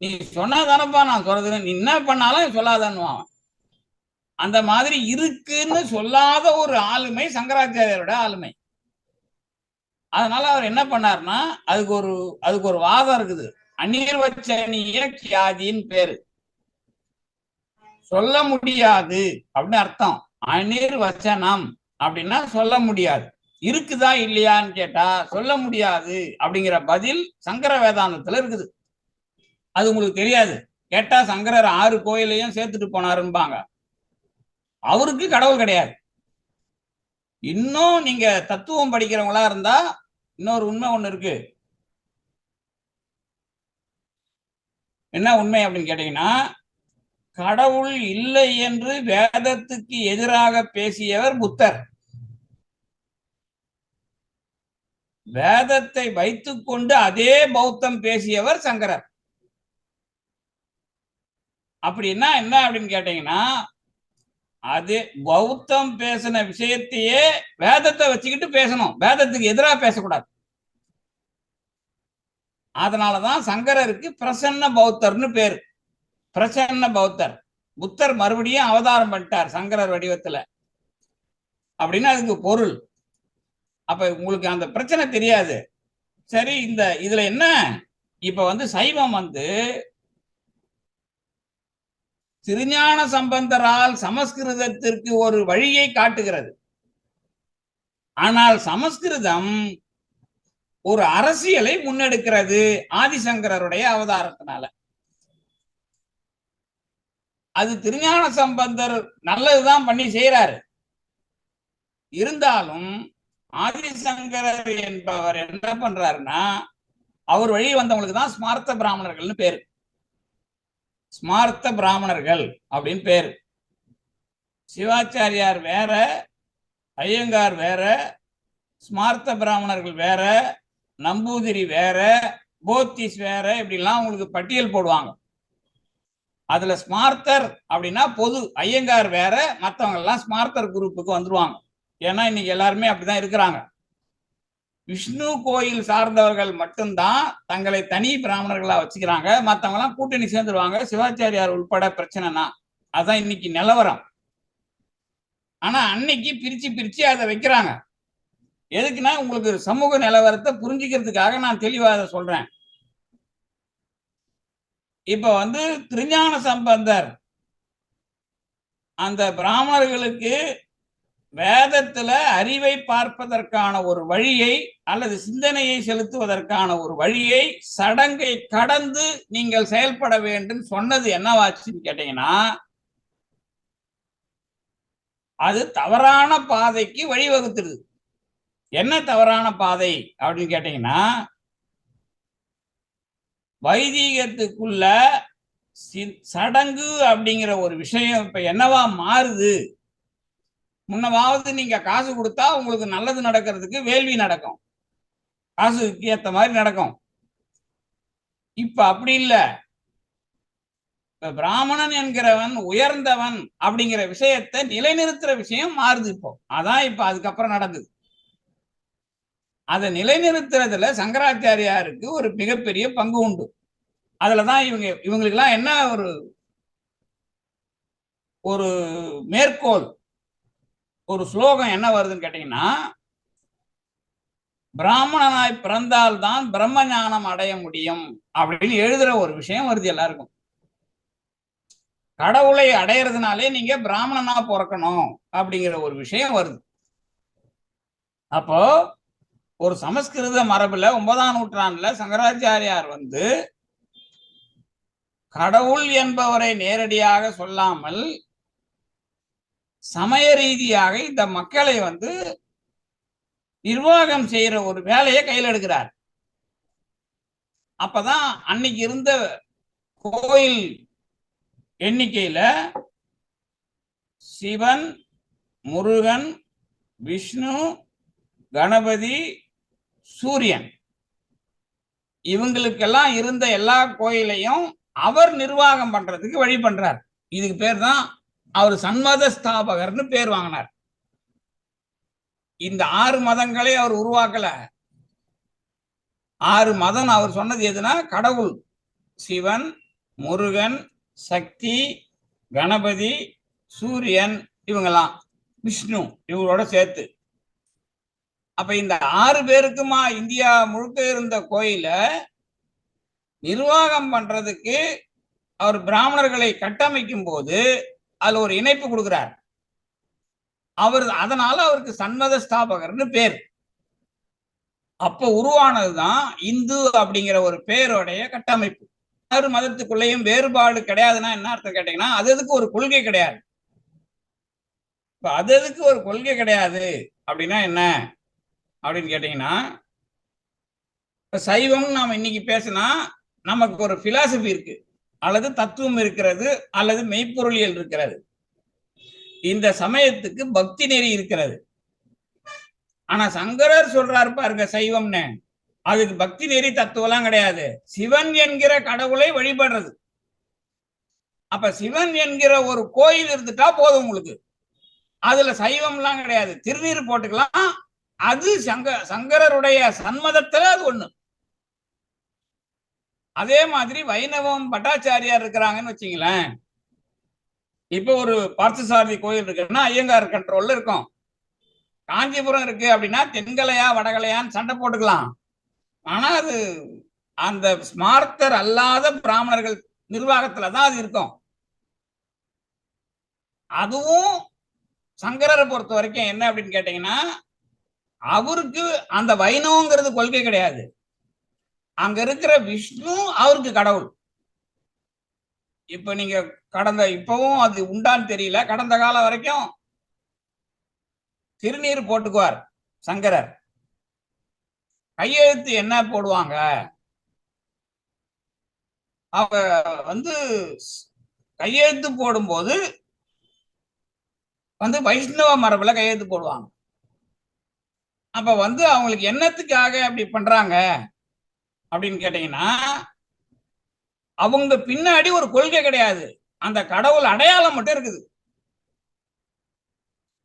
Speaker 1: நீ சொன்னாதானப்பா நான் சொல்றது, நீ என்ன பண்ணாலும் சொல்லாதன்னுவான். அந்த மாதிரி இருக்குன்னு சொல்லாத ஒரு ஆளுமை சங்கராச்சாரியோட ஆளுமை. அதனால அவர் என்ன பண்ணாருன்னா அதுக்கு ஒரு வாதம் இருக்குது. அநிர்வச்சனீய கியாதின்னு பேரு. சொல்ல முடியாது அப்படின்னு அர்த்தம். அநிர்வச்சனம் அப்படின்னா சொல்ல முடியாது. இருக்குதா இல்லையான்னு கேட்டா சொல்ல முடியாது அப்படிங்கிற பதில் சங்கர வேதாந்தத்துல இருக்குது. அது உங்களுக்கு தெரியாது. கேட்டா சங்கரர் 6 கோயிலையும் சேர்த்துட்டு போனாரும்பாங்க. அவருக்கு கடவுள் கிடையாது. இன்னும் நீங்க தத்துவம் படிக்கிறவங்களா இருந்தா இன்னொரு உண்மை ஒண்ணு இருக்கு. என்ன உண்மை அப்படின்னு கேட்டீங்கன்னா, கடவுள் இல்லை என்று வேதத்துக்கு எதிராக பேசியவர் புத்தர். வேதத்தை வைத்துக்கொண்டு அதே பௌத்தம் பேசியவர் சங்கரர். அப்படின்னா என்ன அப்படின்னு கேட்டீங்கன்னா, அது பௌத்தம் பேசின விஷயத்தையே வேதத்தை வச்சுக்கிட்டு பேசணும், வேதத்துக்கு எதிராக பேசக்கூடாது. அதனாலதான் சங்கரருக்கு பிரசன்ன பௌத்தர்னு பேரு. பிரசன்ன பௌத்தர். புத்தர் மறுபடியும் அவதாரம் பண்ணிட்டார் சங்கரர் வடிவத்துல அப்படின்னு அதுக்கு பொருள். அப்ப உங்களுக்கு அந்த பிரச்சனை தெரியாது. சரி, இதுல என்ன இப்ப வந்து சைவம் வந்து திருஞான சம்பந்தரால் சமஸ்கிருதத்திற்கு ஒரு வழியை காட்டுகிறது. ஆனால் சமஸ்கிருதம் ஒரு அரசியலை முன்னெடுக்கிறது ஆதிசங்கரருடைய அவதாரத்தினால. அது திருஞான சம்பந்தர் நல்லதுதான் பண்ணி செய்யறாரு. இருந்தாலும் ஆதிசங்கரர் என்பவர் என்ன பண்றாருன்னா, அவர் வழி வந்தவங்களுக்கு தான் ஸ்மார்த்த பிராமணர்கள்னு பேரு. ஸ்மார்த்த பிராமணர்கள் அப்படின்னு பேரு. சிவாச்சாரியார் வேற, ஐயங்கார் வேற, ஸ்மார்த்த பிராமணர்கள் வேற, நம்பூதிரி வேற, போத்திஸ் வேற, இப்படிலாம் உங்களுக்கு பட்டியல் போடுவாங்க. அதுல ஸ்மார்த்தர் அப்படின்னா பொது. ஐயங்கார் வேற, மற்றவங்க எல்லாம் ஸ்மார்த்தர் குரூப்புக்கு வந்துருவாங்க. ஏன்னா இன்னைக்கு எல்லாருமே அப்படிதான் இருக்கிறாங்க. விஷ்ணு கோயில் சார்ந்தவர்கள் மட்டும்தான் தங்களை தனி பிராமணர்களா வச்சுக்கிறாங்க. மற்றவங்க எல்லாம் கூட்டணி சேர்ந்துருவாங்க, சிவாச்சாரியார் உட்பட. பிரச்சனைனா அதான் இன்னைக்கு நிலவரம். ஆனா அன்னைக்கு பிரிச்சு பிரிச்சு அதை வைக்கிறாங்க. எதுக்குன்னா உங்களுக்கு சமூக நிலவரத்தை புரிஞ்சுக்கிறதுக்காக நான் தெளிவா அதை சொல்றேன். இப்ப வந்து திருஞான சம்பந்தர் அந்த பிராமணர்களுக்கு வேதத்துல அறிவை பார்ப்பதற்கான ஒரு வழியை அல்லது சிந்தனையை செலுத்துவதற்கான ஒரு வழியை சடங்கை கடந்து நீங்கள் செயல்பட வேண்டும் சொன்னது என்னவாச்சுன்னு கேட்டீங்கன்னா, அது தவறான பாதைக்கு வழிவகுத்துருது. என்ன தவறான பாதை அப்படின்னு கேட்டீங்கன்னா, வைதீகத்துக்குள்ள சடங்கு அப்படிங்கிற ஒரு விஷயம் இப்ப என்னவா மாறுது. முன்னவாவது நீங்க காசு கொடுத்தா உங்களுக்கு நல்லது நடக்கிறதுக்கு வேள்வி நடக்கும், காசுக்கு ஏத்த மாதிரி நடக்கும். இப்ப அப்படி இல்ல. பிராமணன் என்கிறவன் உயர்ந்தவன் அப்படிங்கிற விஷயத்தை நிலைநிறுத்துற விஷயம் மாறுது. இப்போ அதான் இப்ப அதுக்கப்புறம் நடந்தது. அதை நிலைநிறுத்துறதுல சங்கராச்சாரியாருக்கு ஒரு மிகப்பெரிய பங்கு உண்டு. அதுலதான் இவங்களுக்கு எல்லாம் என்ன ஒரு மேற்கோள், ஒரு ஸ்லோகம் என்ன வருதுன்னு கேட்டீங்கன்னா, பிராமணனாய் பிறந்தால்தான் பிரம்ம ஞானம் அடைய முடியும் அப்படின்னு எழுதுற ஒரு விஷயம் வருது எல்லாருக்கும். கடவுளை அடையிறதுனாலே நீங்க பிராமணனா பிறக்கணும் அப்படிங்கிற ஒரு விஷயம் வருது. அப்போ ஒரு சமஸ்கிருத மரபுல 9ஆம் நூற்றாண்டுல சங்கராச்சாரியார் வந்து கடவுள் என்பவரை நேரடியாக சொல்லாமல் சமய ரீதியாக இந்த மக்களை நிர்வாகம் செய்யற ஒரு வேலையை கையில் எடுக்கிறார். அப்பதான் அன்னைக்கு இருந்த கோயில் எண்ணிக்கையில சிவன், முருகன், விஷ்ணு, கணபதி, சூரியன் இவங்களுக்கெல்லாம் இருந்த எல்லா கோயிலையும் அவர் நிர்வாகம் பண்றதுக்கு வழி பண்றார். இதுக்கு பேர் தான் அவர் சன்மத ஸ்தாபகர்னு பேர் வாங்கினார். இந்த 6 மதங்களை அவர் உருவாக்கல. 6 மதம் அவர் சொன்னது எதுனா, கடவுள் சிவன், முருகன், சக்தி, கணபதி, சூரியன், இவங்கெல்லாம் விஷ்ணு இவங்களோட சேர்த்து. அப்ப இந்த 6 பேருக்குமா இந்தியா முழுக்க இருந்த கோயில நிர்வாகம் பண்றதுக்கு அவர் பிராமணர்களை கட்டமைக்கும் போது அதுல ஒரு இணைப்பு கொடுக்கிறார். அதனால அவருக்கு சன்மத ஸ்தாபகர்னு பேர். அப்ப உருவானதுதான் இந்து அப்படிங்கிற ஒரு பேருடைய கட்டமைப்பு. 6 மதத்துக்குள்ளேயும் வேறுபாடு கிடையாதுன்னா என்ன அர்த்தம் கேட்டீங்கன்னா, அதுக்கு ஒரு கொள்கை கிடையாது. இப்ப அதுக்கு ஒரு கொள்கை கிடையாது அப்படின்னா என்ன அப்படின்னு கேட்டீங்கன்னா, சைவம் நாம இன்னைக்கு பேசினா நமக்கு ஒரு பிலாசபி இருக்கு, அல்லது தத்துவம் இருக்கிறது, அல்லது மெய்ப்பொருளியல் இருக்கிறது. இந்த சமயத்துக்கு பக்தி நெறி இருக்கிறது. ஆனா சங்கரர் சொல்றாரு பாருங்க, சைவம்னு அதுக்கு பக்தி நெறி தத்துவம்லாம் கிடையாது. சிவன் என்கிற கடவுளை வழிபடுறது. அப்ப சிவன் என்கிற ஒரு கோயில் இருந்துட்டா போதும் உங்களுக்கு. அதுல சைவம்லாம் கிடையாது. திருநீர் போட்டுக்கலாம். அது சங்கரருடைய சன்மதத்துல அது ஒண்ணு. அதே மாதிரி வைணவம் பட்டாச்சாரியார் இருக்கிறாங்கன்னு வச்சுங்களேன். இப்ப ஒரு பார்த்தசாரதி கோயில் இருக்குன்னா ஐயங்கார் கண்ட்ரோல்ல இருக்கும். காஞ்சிபுரம் இருக்கு அப்படின்னா தென்கலையா வடகலையான்னு சண்டை போட்டுக்கலாம். ஆனா அது அந்த ஸ்மார்த்தர் அல்லாத பிராமணர்கள் நிர்வாகத்துலதான் அது இருக்கும். அதுவும் சங்கரரை பொறுத்த வரைக்கும் என்ன அப்படின்னு கேட்டீங்கன்னா, அவருக்கு அந்த வைணவங்கிறது கொள்கை கிடையாது. அங்க இருக்கிற விஷ்ணு அவருக்கு கடவுள். இப்ப நீங்க இப்பவும் அது உண்டான்னு தெரியல, கடந்த காலம் வரைக்கும் திருநீர் போட்டுக்குவார் சங்கரர். கையெழுத்து என்ன போடுவாங்க, அவங்க கையெழுத்து போடும்போது வைஷ்ணவ மரபுல கையெழுத்து போடுவாங்க. அப்ப அவங்களுக்கு என்னத்துக்காக அப்படி பண்றாங்க அப்படின்னு கேட்டீங்கன்னா, அவங்க பின்னாடி ஒரு கொள்கை கிடையாது, அந்த கடவுள் அடையாளம் மட்டும் இருக்குது.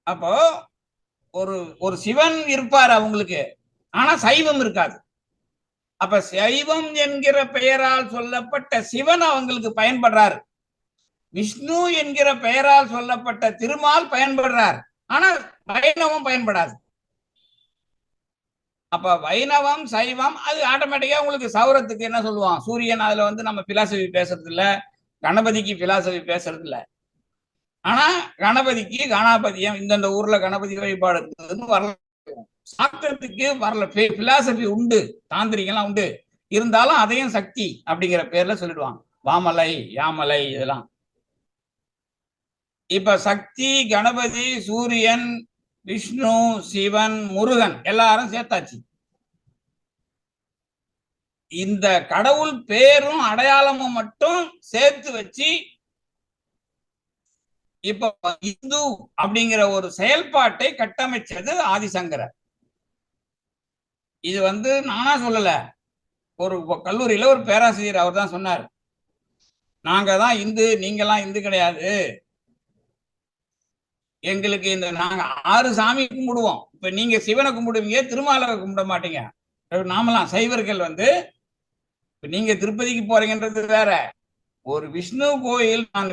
Speaker 1: அப்போ ஒரு சிவன் இருப்பார் அவங்களுக்கு, ஆனா சைவம் இருக்காது. அப்ப சைவம் என்கிற பெயரால் சொல்லப்பட்ட சிவன் அவங்களுக்கு பயன்படுறார், விஷ்ணு என்கிற பெயரால் சொல்லப்பட்ட திருமால் பயன்படுறார், ஆனா வைணவம் பயன்படாது. அப்ப வைணவம் சைவம் அது ஆட்டோமேட்டிக்கா உங்களுக்கு சௌரத்துக்கு என்ன சொல்லுவான், சூரியன். அதுல நம்ம பிலாசபி பேசுறது இல்ல, கணபதிக்கு பிலாசபி பேசுறது இல்ல. ஆனா கணபதிக்கு கணாபதியம் இந்தந்த ஊர்ல கணபதி வழிபாடு வரல, சாஸ்திரத்துக்கு வரல, பிலாசபி உண்டு, தாந்திரிகெல்லாம் உண்டு. இருந்தாலும் அதையும் சக்தி அப்படிங்கிற பேர்ல சொல்லிடுவாங்க, வாமலை யாமலை இதெல்லாம். இப்ப சக்தி, கணபதி, சூரியன், விஷ்ணு, சிவன், முருகன் எல்லாரும் சேர்த்தாச்சு. இந்த கடவுள் பேரும் அடையாளமும் மட்டும் சேர்த்து வச்சு இப்ப இந்து அப்படிங்கிற ஒரு செயல்பாட்டை கட்டமைச்சது ஆதிசங்கரர். இது நானா சொல்லல, ஒரு கல்லூரியில ஒரு பேராசிரியர் அவர் தான் சொன்னார், நாங்க தான் இந்து, நீங்கெல்லாம் இந்து கிடையாது, எங்களுக்கு நாங்க 6 சாமி கும்பிடுவோம். இப்ப நீங்க சிவனை கும்பிடுவீங்க, திருமாலை கும்பிட மாட்டீங்க. நாமெல்லாம் சைவர்கள் நீங்க திருப்பதிக்கு போறீங்கன்றது வேற. ஒரு விஷ்ணு கோயில் நான்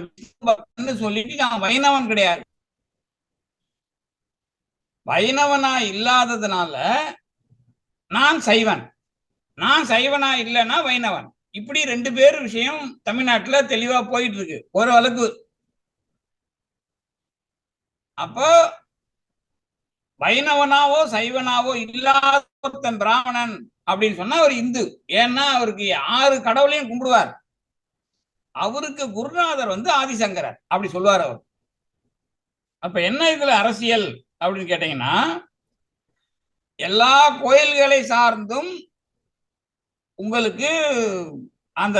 Speaker 1: சொல்லிட்டு நான் வைணவன் கிடையாது. வைணவனா இல்லாததுனால நான் சைவன், நான் சைவனா இல்லைன்னா வைணவன். இப்படி 2 பேர் விஷயம் தமிழ்நாட்டுல தெளிவா போயிட்டு இருக்கு ஒரு அளவுக்கு. அப்போ வைணவனாவோ சைவனாவோ இல்லாத பிராமணன் அப்படின்னு சொன்னா அவர் இந்து. ஏன்னா அவருக்கு 6 கடவுளையும் கும்பிடுவார். அவருக்கு குருநாதர் வந்து ஆதிசங்கரர் அப்படி சொல்லுவார் அவர். அப்ப என்ன இதுல அரசியல் அப்படின்னு கேட்டீங்கன்னா, எல்லா கோயில்களை சார்ந்தும் உங்களுக்கு அந்த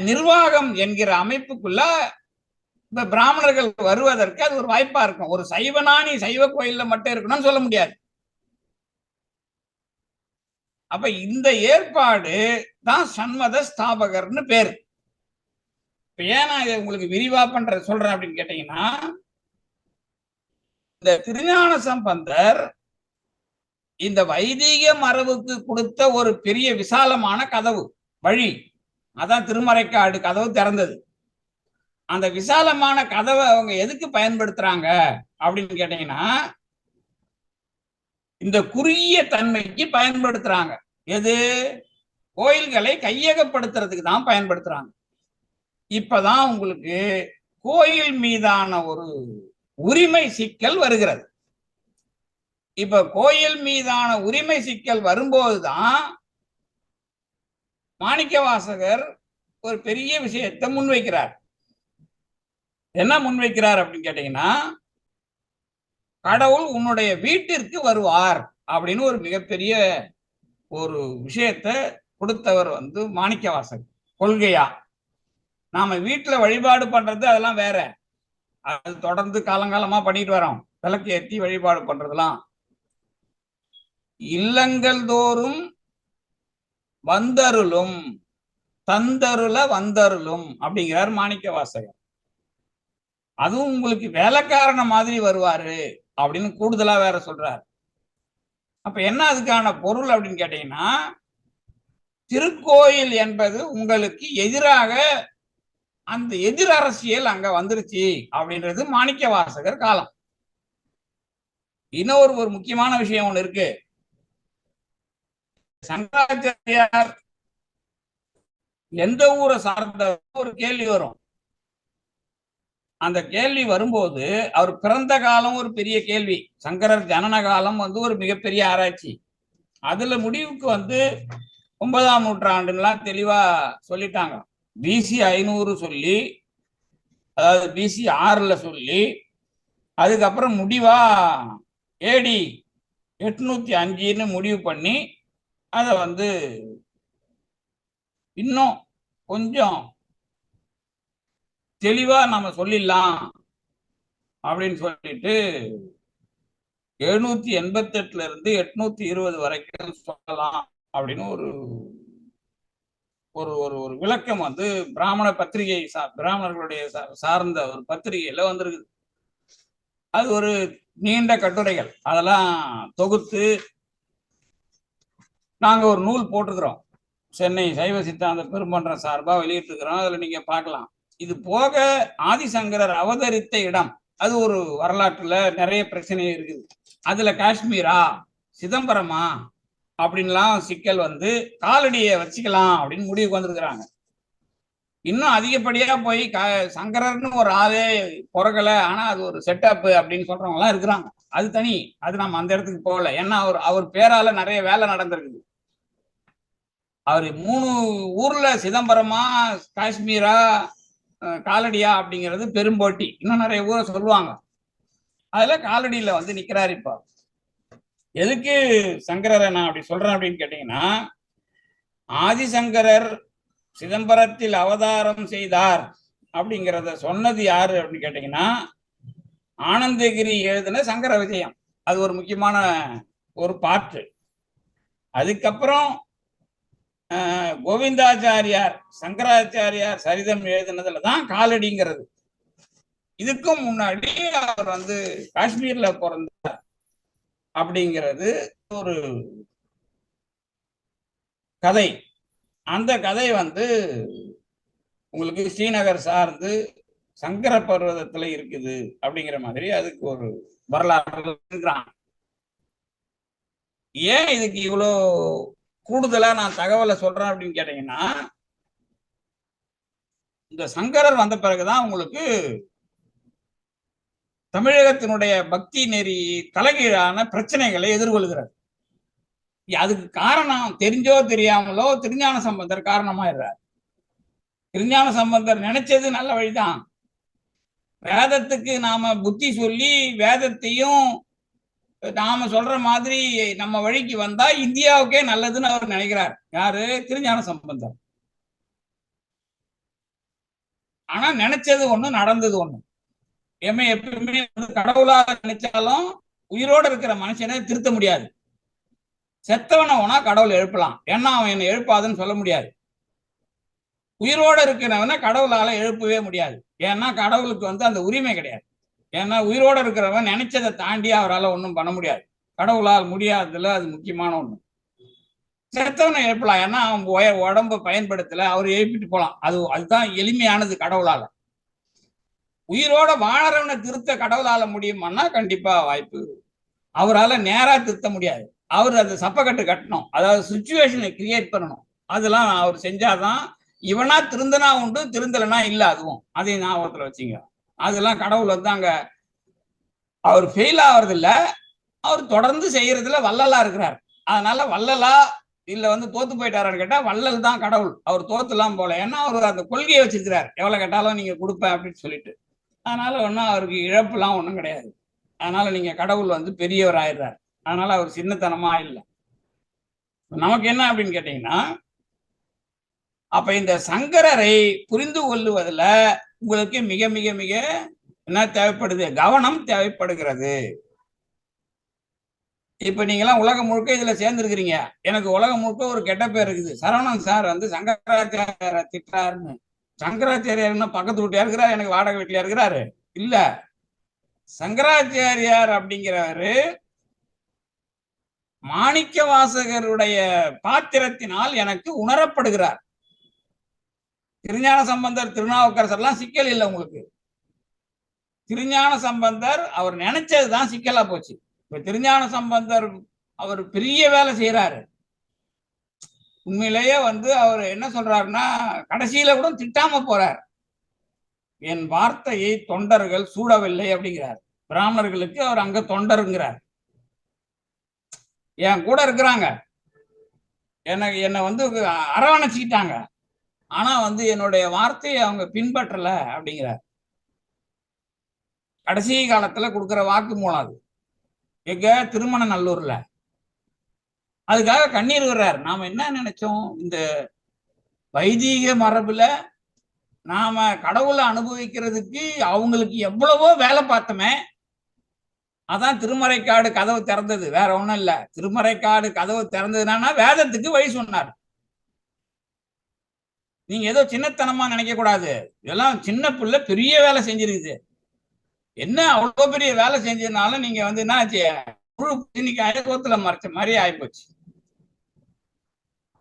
Speaker 1: நிர்வாகம் என்கிற அமைப்புக்குள்ள இப்ப பிராமணர்கள் வருவதற்கு அது ஒரு வாய்ப்பா இருக்கும். ஒரு சைவனா நீ சைவ கோயில்ல மட்டும் இருக்கணும்னு சொல்ல முடியாது. அப்ப இந்த ஏற்பாடு தான் சண்மத ஸ்தாபகர்னு பேரு. இப்ப ஏன் நான் இதை உங்களுக்கு விரிவா சொல்றேன் அப்படின்னு கேட்டீங்கன்னா, இந்த திருஞான சம்பந்தர் இந்த வைதிக மரபுக்கு கொடுத்த ஒரு பெரிய விசாலமான கதவு வழி, அதான் திருமறைக்காடு கதவு திறந்தது. அந்த விசாலமான கதவை அவங்க எதுக்கு பயன்படுத்துறாங்க அப்படின்னு கேட்டீங்கன்னா, இந்த குறுகிய தன்மைக்கு பயன்படுத்துறாங்க. எது? கோயில்களை கையகப்படுத்துறதுக்கு தான் பயன்படுத்துறாங்க. இப்பதான் உங்களுக்கு கோயில் மீதான ஒரு உரிமை சிக்கல் வருகிறது. இப்ப கோயில் மீதான உரிமை சிக்கல் வரும்போதுதான் மாணிக்கவாசகர் ஒரு பெரிய விஷயத்தை முன்வைக்கிறார். என்ன முன்வைக்கிறார் அப்படின்னு கேட்டீங்கன்னா, கடவுள் உன்னுடைய வீட்டிற்கு வருவார் அப்படின்னு ஒரு மிகப்பெரிய ஒரு விஷயத்தை கொடுத்தவர் வந்து மாணிக்கவாசகர் கொள்கையா. நாம வீட்டுல வழிபாடு பண்றது அதெல்லாம் வேற, அது தொடர்ந்து காலங்காலமா பண்ணிட்டு வரோம். விளக்கு ஏற்றி வழிபாடு பண்றதெல்லாம். இல்லங்கள் தோறும் வந்தருளும் தந்தருள வந்தருளும் அப்படிங்கிறார் மாணிக்கவாசகர். அதுவும் உங்களுக்கு வேலைக்காரன மாதிரி வருவாரு அப்படின்னு கூடுதலா வேற சொல்றாரு. அப்ப என்ன அதுக்கான பொருள் அப்படின்னு கேட்டீங்கன்னா, திருக்கோயில் என்பது உங்களுக்கு எதிராக அந்த எதிர் அரசியல் அங்க வந்துருச்சு அப்படின்றது மாணிக்கவாசகர் காலம். இன்னொரு ஒரு முக்கியமான விஷயம் ஒண்ணு இருக்கு. சங்கராச்சாரியார் எந்த ஊரை சார்ந்த ஒரு கேள்வி வரும். அந்த கேள்வி வரும்போது அவர் பிறந்த காலம் ஒரு பெரிய கேள்வி, சங்கரர் ஜனன காலம் வந்து ஒரு மிகப்பெரிய ஆராய்ச்சி. அதுல முடிவுக்கு வந்து 9ஆம் நூற்றாண்டுலாம் தெளிவா சொல்லிட்டாங்க. பிசி 500 சொல்லி, அதாவது பிசி 6ல சொல்லி, அதுக்கப்புறம் முடிவா ஏடி 805ன்னு முடிவு பண்ணி அதை வந்து இன்னும் கொஞ்சம் தெளிவா நம்ம சொல்லிடலாம் அப்படின்னு சொல்லிட்டு 788ல இருந்து 820 வரைக்கும் சொல்லலாம் அப்படின்னு ஒரு ஒரு ஒரு ஒரு விளக்கம் வந்து பிராமண பத்திரிகை பிராமணர்களுடைய சார்ந்த ஒரு பத்திரிகையில வந்திருக்குது. அது ஒரு நீண்ட கட்டுரைகள், அதெல்லாம் தொகுத்து நாங்க ஒரு நூல் போட்டுக்கிறோம். சென்னை சைவ சித்தாந்த பெருமன்றம் சார்பா வெளியிட்டிருக்கிறோம். அதுல நீங்க பார்க்கலாம். இது போக ஆதிசங்கரர் அவதரித்த இடம், அது ஒரு வரலாற்றுல நிறைய பிரச்சனை இருக்குது. அதுல காஷ்மீரா சிதம்பரமா அப்படின்லாம் சிக்கல் வந்து காலடியை வச்சுக்கலாம் அப்படின்னு முடிவுக்கு வந்திருக்கிறாங்க. இன்னும் அதிகப்படியா போய் சங்கரர்னு ஒரு ஆளே பிறகல, ஆனா அது ஒரு செட்டப் அப்படின்னு சொல்றவங்க எல்லாம் இருக்கிறாங்க. அது தனி, அது நம்ம அந்த இடத்துக்கு போகல. ஏன்னா அவர் பேரால நிறைய வேலை நடந்திருக்குது. அவர் 3 ஊர்ல சிதம்பரமா காஷ்மீரா காலடியா அப்படிங்கிறது பெரும்போட்டி. இன்னும் நிறைய ஊரை சொல்லுவாங்க. அதுல காலடியில வந்து நிக்கிறாரு. இப்ப எதுக்கு சங்கரரை நான் அப்படி சொல்றேன் அப்படின்னு கேட்டீங்கன்னா, ஆதிசங்கரர் சிதம்பரத்தில் அவதாரம் செய்தார் அப்படிங்கிறத சொன்னது யாரு அப்படின்னு கேட்டீங்கன்னா, ஆனந்தகிரி எழுதின சங்கர விஜயம். அது ஒரு முக்கியமான ஒரு பாட்டு. அதுக்கப்புறம் கோவிந்தாச்சாரியார் சங்கராச்சாரியார் சரிதம் எழுதினதுலதான் காலடிங்கிறது. இதுக்கும் முன்னாடி அவர் வந்து காஷ்மீர்ல பிறந்தார் அப்படிங்கிறது ஒரு கதை. அந்த கதை வந்து உங்களுக்கு ஸ்ரீநகர் சார்ந்து சங்கர பர்வதத்துல இருக்குது அப்படிங்கிற மாதிரி அதுக்கு ஒரு வரலாறு இருக்கிறான். ஏன் இதுக்கு இவ்வளோ கூடுதலா நான் தகவலை சொல்றேன் அப்படின்னு கேட்டீங்கன்னா, இந்த சங்கரர் வந்த பிறகுதான் உங்களுக்கு தமிழகத்தினுடைய பக்தி நெறி தலைகீழான பிரச்சனைகளை எதிர்கொள்கிறது. அதுக்கு காரணம் தெரிஞ்சோ தெரியாமலோ திருஞான சம்பந்தர் காரணமாயிடுறார். திருஞான சம்பந்தர் நினைச்சது நல்ல வழிதான். வேதத்துக்கு நாம புத்தி சொல்லி வேதத்தையும் நாம சொல்ற மாதிரி நம்ம வழிக்கு வந்தா இந்தியாவுக்கே நல்லதுன்னு அவர் நினைக்கிறார். யாரு? திருஞான சம்பந்தர். ஆனா நினைச்சது ஒண்ணு, நடந்தது ஒண்ணு. எப்பயுமே கடவுளாக நினைச்சாலும் உயிரோடு இருக்கிற மனுஷனை திருத்த முடியாது. செத்தவனை வேணா கடவுள் எழுப்பலாம், ஏன்னா அவன் என்னை எழுப்பாதுன்னு சொல்ல முடியாது. உயிரோடு இருக்கிறவனை கடவுளால எழுப்பவே முடியாது, ஏன்னா கடவுளுக்கு அந்த உரிமை கிடையாது. ஏன்னா உயிரோடு இருக்கிறவன் நினைச்சதை தாண்டி அவரால் ஒன்றும் பண்ண முடியாது. கடவுளால் முடியாததுல அது முக்கியமான ஒண்ணு. செத்தவனை எழுப்பலாம், ஏன்னா அவன் உடம்பை பயன்படுத்தல, அவர் எழுப்பிட்டு போலாம். அதுதான் எளிமையானது கடவுளால. உயிரோட வாழறவனை திருத்த கடவுளால முடியுமான்னா கண்டிப்பா வாய்ப்பு. அவரால் நேரா திருத்த முடியாது. அவர் அந்த சப்பக்கட்டு கட்டணும், அதாவது சுச்சுவேஷனை கிரியேட் பண்ணணும். அதெல்லாம் அவர் செஞ்சாதான் இவனா திருந்தனா உண்டு, திருந்தலைனா இல்லை. அதுவும் அதையும் ஞாபகத்துல வச்சுங்க. அதெல்லாம் கடவுள் அங்க அவர் ஃபெயில் ஆகிறது இல்லை, அவர் தொடர்ந்து செய்யறதுல வள்ளலா இருக்கிறார். அதனால வள்ளலா இல்ல தோத்து போயிட்டாரான்னு கேட்டா வள்ளல் தான் கடவுள். அவர் தோத்துலாம் போல, ஏன்னா அவர் அந்த கொள்கையை வச்சிருக்கிறார், எவ்வளவு கேட்டாலும் நீங்க கொடுப்பேன் அப்படின்னு சொல்லிட்டு. அதனால ஒன்றும் அவருக்கு இழப்புலாம் ஒன்றும் கிடையாது. அதனால நீங்க கடவுள் பெரியவர் ஆயிடுறார். அதனால அவர் சின்னத்தனமா இல்லை. நமக்கு என்ன அப்படின்னு கேட்டீங்கன்னா, அப்ப இந்த சங்கரரை புரிந்து கொள்ளுவதில் உங்களுக்கு மிக மிக மிக என்ன தேவைப்படுது? கவனம் தேவைப்படுகிறது. இப்ப நீங்களாம் உலகம் முழுக்க இதுல சேர்ந்துருக்கிறீங்க. எனக்கு உலகம் முழுக்க ஒரு கெட்ட பேர் இருக்குது, சரவணன் சார் சங்கராச்சாரிய திட்டாருன்னு. சங்கராச்சாரியார்னா பக்கத்து வீட்டியா இருக்கிறார், எனக்கு வாடகை வீட்டிலயா இருக்கிறாரு? இல்ல, சங்கராச்சாரியார் அப்படிங்கிறவரு மாணிக்க வாசகருடைய பாத்திரத்தினால் எனக்கு உணரப்படுகிறார். திருஞான சம்பந்தர் திருநாவுக்கரசர் எல்லாம் சிக்கல் இல்லை உங்களுக்கு. திருஞான சம்பந்தர் அவர் நினைச்சதுதான் சிக்கலா போச்சு. இப்ப திருஞான சம்பந்தர் அவர் பெரிய வேலை செய்யறாரு. உண்மையிலேயே அவர் என்ன சொல்றாருன்னா, கடைசியில கூட திட்டாம போறார். என் வார்த்தையை தொண்டர்கள் சூடவில்லை அப்படிங்கிறார். பிராமணர்களுக்கு அவர் அங்க தொண்டருங்கிறார். என் கூட இருக்கிறாங்க, என்னை அரவணைச்சிக்கிட்டாங்க, ஆனா என்னுடைய வார்த்தையை அவங்க பின்பற்றல அப்படிங்கிறார். கடைசி காலத்துல கொடுக்குற வாக்கு மூலம் அது. எங்க திருமண நல்லூர்ல அதுக்காக கண்ணீர் விடுறார். நாம என்ன நினைச்சோம்? இந்த வைதீக மரபுல நாம கடவுளை அனுபவிக்கிறதுக்கு அவங்களுக்கு எவ்வளவோ வேலை பார்த்தோமே, அதான் திருமறைக்காடு கதவு திறந்தது, வேற ஒண்ணும் இல்ல. திருமறைக்காடு கதவு திறந்ததுன்னா வேதத்துக்கு வழி சொன்னார். நீங்க ஏதோ சின்னத்தனமா நினைக்க கூடாது. இதெல்லாம் சின்ன பிள்ளை பெரிய வேலை செஞ்சிருக்குது. என்ன அவ்வளவு பெரிய வேலை செஞ்சதுனால நீங்க என்ன ஆச்சு? இன்னைக்கு அயக்கத்துல மறைச்ச மாதிரி ஆயிப்போச்சு.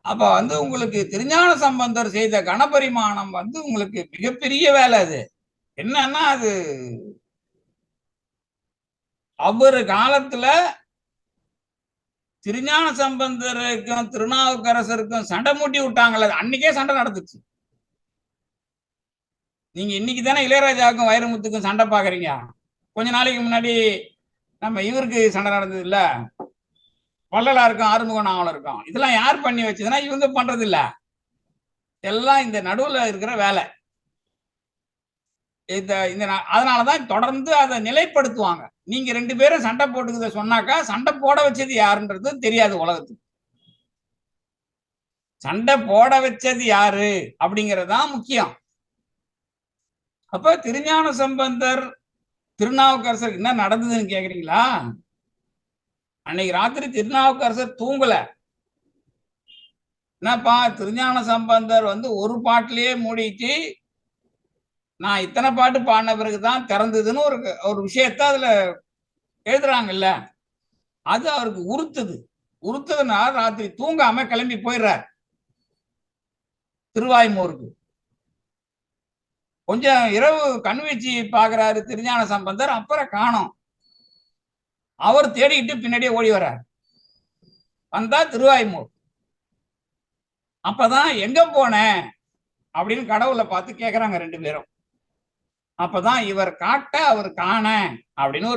Speaker 1: அப்ப உங்களுக்கு திருஞான சம்பந்தர் செய்த கணபரிமாணம் உங்களுக்கு மிகப்பெரிய வேலை. அது என்னன்னா, அது அவரு காலத்துல திருஞான சம்பந்தருக்கும் திருநாவுக்கரசருக்கும் சண்டை மூட்டி விட்டாங்களே, அன்னைக்கே சண்டை நடந்துச்சு. நீங்க இன்னைக்கு தானே இளையராஜாவுக்கும் வைரமுத்துக்கும் சண்டை பாக்குறீங்க. கொஞ்ச நாளைக்கு முன்னாடி நம்ம இவருக்கு சண்டை நடந்தது இல்ல, வள்ளலாருக்கும் ஆறுமுக நாவலருக்கும். இதெல்லாம் யார் பண்ணி வச்சதுன்னா இவங்க பண்றது இல்ல, எல்லாம் இந்த நடுவுல இருக்கிற வேலை. அதனாலதான் தொடர்ந்து அதை நிலைப்படுத்துவாங்க. நீங்க ரெண்டு பேரும் சண்டை போட்டுக்கிறத சொன்னாக்கா சண்டை போட வச்சது யாருன்றது தெரியாது உலகத்துக்கு. சண்டை போட வச்சது யாரு அப்படிங்கறதுதான் முக்கியம். அப்ப திருஞான சம்பந்தர் திருநாவுக்கரசர் என்ன நடந்ததுன்னு கேக்குறீங்களா? அன்னைக்கு ராத்திரி திருநாவுக்கரசர் தூங்கல. என்னப்பா, திருஞான சம்பந்தர் ஒரு பாட்டிலேயே மூடிட்டு நான் இத்தனை பாட்டு பாடின பிறகுதான் திறந்ததுன்னு ஒரு விஷயத்த அதுல எழுதுறாங்கல்ல, அது அவருக்கு உறுத்துதுன்னா ராத்திரி தூங்காம கிளம்பி போயிடுறார் திருவாய்மூருக்கு. கொஞ்சம் இரவு கண்வீழ்ச்சி பாக்குறாரு திருஞான சம்பந்தர், அப்புறம் காணோம். அவர் தேடிக்கிட்டு பின்னாடியே ஓடி வர்றார். வந்தா திருவாய்மூர். அப்பதான் எங்க போன அப்படின்னு கடவுளை பார்த்து கேக்குறாங்க ரெண்டு பேரும். அப்பதான் இவர் காட்ட அவர் காண அப்படின்னு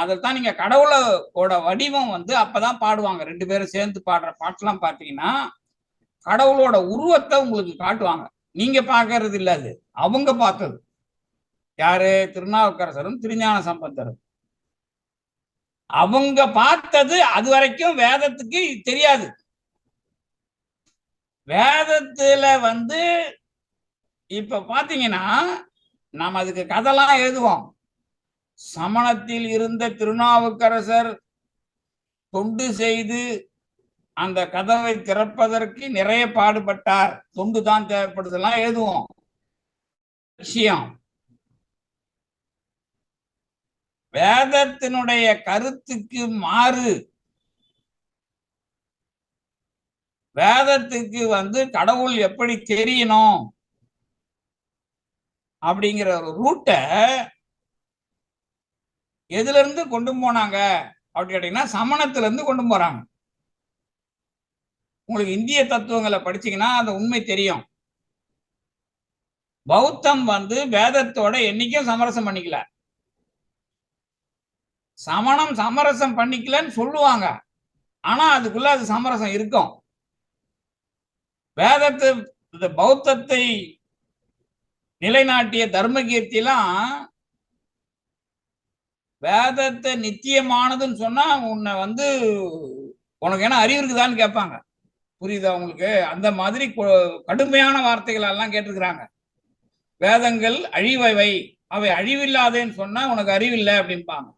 Speaker 1: அதைத்தான் நீங்க கடவுளோட வடிவம் அப்பதான் பாடுவாங்க. ரெண்டு பேரும் சேர்ந்து பாடுற பாட்டெல்லாம் பார்த்தீங்கன்னா கடவுளோட உருவத்தை உங்களுக்கு காட்டுவாங்க. நீங்க பாக்குறது இல்ல, அது அவங்க பார்த்தது. யாரு? திருநாவுக்கரசரும் திருஞான சம்பந்தரும். அவங்க பார்த்தது அது வரைக்கும் வேதத்துக்கு தெரியாது. வேதத்துல இப்ப பாத்தீங்கன்னா நாம் அதுக்கு கதைலாம் எழுதுவோம். சமணத்தில் இருந்த திருநாவுக்கரசர் தொண்டு செய்து அந்த கதவை திறப்பதற்கு நிறைய பாடுபட்டார், தொண்டு தான் தேவைப்படுதெல்லாம் எழுதுவோம். விஷயம் வேதத்தினுடைய கருத்துக்கு மாறு. வேதத்துக்கு கடவுள் எப்படி தெரியணும் அப்படிங்கிற ஒரு ரூட்டை எதுல இருந்து கொண்டு போனாங்க அப்படி கேட்டீங்கன்னா சமணத்துல இருந்து கொண்டு போறாங்க. உங்களுக்கு இந்திய தத்துவங்களை படிச்சீங்கன்னா அந்த உண்மை தெரியும். பௌத்தம் வேதத்தோட என்னைக்கும் சமரசம் பண்ணிக்கல. சமணம் சமரசம் பண்ணிக்கலன்னு சொல்லுவாங்க, ஆனா அதுக்குள்ள அது சமரசம் இருக்கும். பௌத்தத்தை நிலைநாட்டிய தர்மகீர்த்திலாம் வேதத்தை நித்தியமானதுன்னு சொன்னா உன்னை உனக்கு என்ன அறிவு இருக்குதான்னு கேட்பாங்க. புரியுதா உங்களுக்கு? அந்த மாதிரி கடுமையான வார்த்தைகள் எல்லாம் கேட்டிருக்கிறாங்க. வேதங்கள் அழிவை, அவை அழிவில்லாதேன்னு சொன்னா உனக்கு அறிவில்லை அப்படின்பாங்க.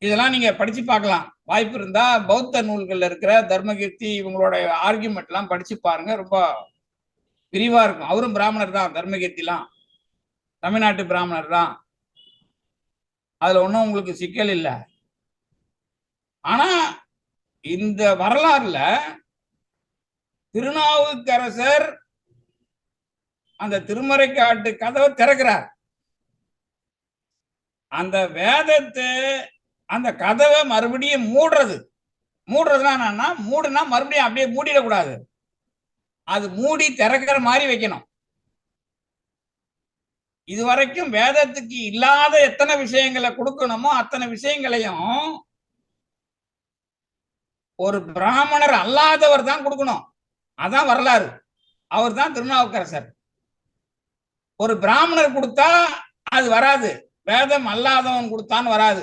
Speaker 1: இதெல்லாம் நீங்க படிச்சு பார்க்கலாம், வாய்ப்பு இருந்தா. பௌத்த நூல்கள்ல இருக்கிற தர்மகீர்த்தி இவங்களோட ஆர்கியூமெண்ட் எல்லாம் படிச்சு பாருங்க, ரொம்ப விரிவா இருக்கும். அவரும் பிராமணர் தான், தர்மகீர்த்திலாம் தமிழ்நாட்டு பிராமணர் தான். அதுல ஒன்றும் உங்களுக்கு சிக்கல் இல்லை. ஆனா இந்த வரலாறுல திருநாவுக்கரசர் அந்த திருமறைக்காட்டு கதவை திறக்கிறார். அந்த வேதத்தை அந்த கதவை மறுபடியும் மூடுறதுனா என்னன்னா, மூடுனா மறுபடியும் அப்படியே மூடிடக்கூடாது, அது மூடி திறக்கிற மாதிரி வைக்கணும். இதுவரைக்கும் வேதத்துக்கு இல்லாத எத்தனை விஷயங்களை கொடுக்கணுமோ அத்தனை விஷயங்களையும் ஒரு பிராமணர் அல்லாதவர் தான் கொடுக்கணும். அதான் வரலாறு. அவர் தான் திருநாவுக்கரசர். ஒரு பிராமணர் கொடுத்தா அது வராது, வேதம் அல்லாதவன் கொடுத்தான்னு வராது.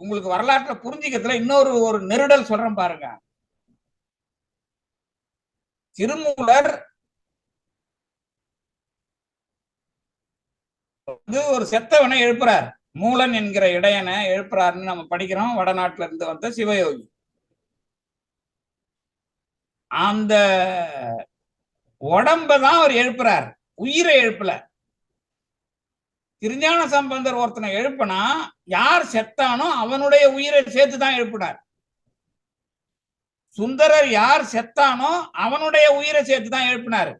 Speaker 1: உங்களுக்கு வரலாற்றை புரிஞ்சுக்கிறதுல இன்னொரு நெருடல் சொல்றேன் பாருங்க. திருமூலர் ஒரு செத்தவனை எழுப்புறார். மூலன் என்கிற இடையனை எழுப்புறாருன்னு நம்ம படிக்கிறோம். வடநாட்டுல இருந்து வந்த சிவயோகி. அந்த உடம்பதான் அவர் எழுப்புறார், உயிரை எழுப்பல. திருஞான சம்பந்தர் ஒருத்தனை எழுப்பினா யார் செத்தானோ அவனுடைய உயிரை சேர்த்துதான் எழுப்பினார். சுந்தரர் யார் செத்தானோ அவனுடைய உயிரை சேர்த்துதான் எழுப்பினார்.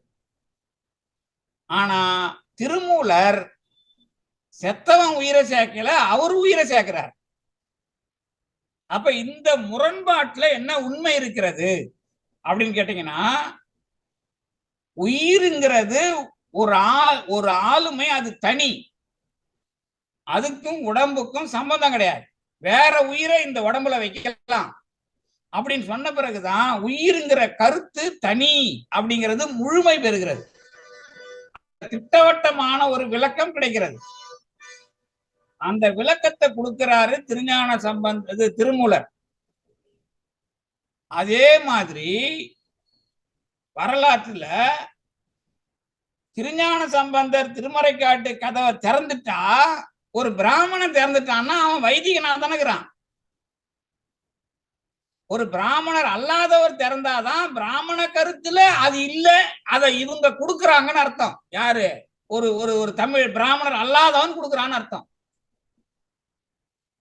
Speaker 1: ஆனா திருமூலர் செத்தவன் உயிரை சேர்க்கல, அவர் உயிரை சேர்க்கிறார். அப்ப இந்த முரண்பாட்டுல என்ன உண்மை இருக்கிறது அப்படின்னு கேட்டீங்கன்னா, உயிருங்கிறது ஒரு ஆளுமை, அது தனி, அதுக்கும் உடம்புக்கும் சம்பந்தம் கிடையாது. வேற உயிரை இந்த உடம்புல வைக்கலாம் அப்படின்னு சொன்ன பிறகுதான் உயிருங்கிற கருத்து தனி அப்படிங்கிறது முழுமை பெறுகிறது, திட்டவட்டமான ஒரு விளக்கம் கிடைக்கிறது. அந்த விளக்கத்தை கொடுக்கிறாரு திருஞான திருமூலர். அதே மாதிரி வரலாற்றுல திருஞான சம்பந்தர் திருமறைக்காட்டு கதவை திறந்துட்டா, ஒரு பிராமணன் திறந்துட்டான்னா அவன் வைதிகனா தானேக்கிறான். ஒரு பிராமணர் அல்லாதவர் திறந்தாதான் பிராமண கருத்துல அது இல்ல, அதை இவங்க கொடுக்குறாங்கன்னு அர்த்தம். யாரு? ஒரு தமிழ் பிராமணர் அல்லாதவன் கொடுக்குறான்னு அர்த்தம்.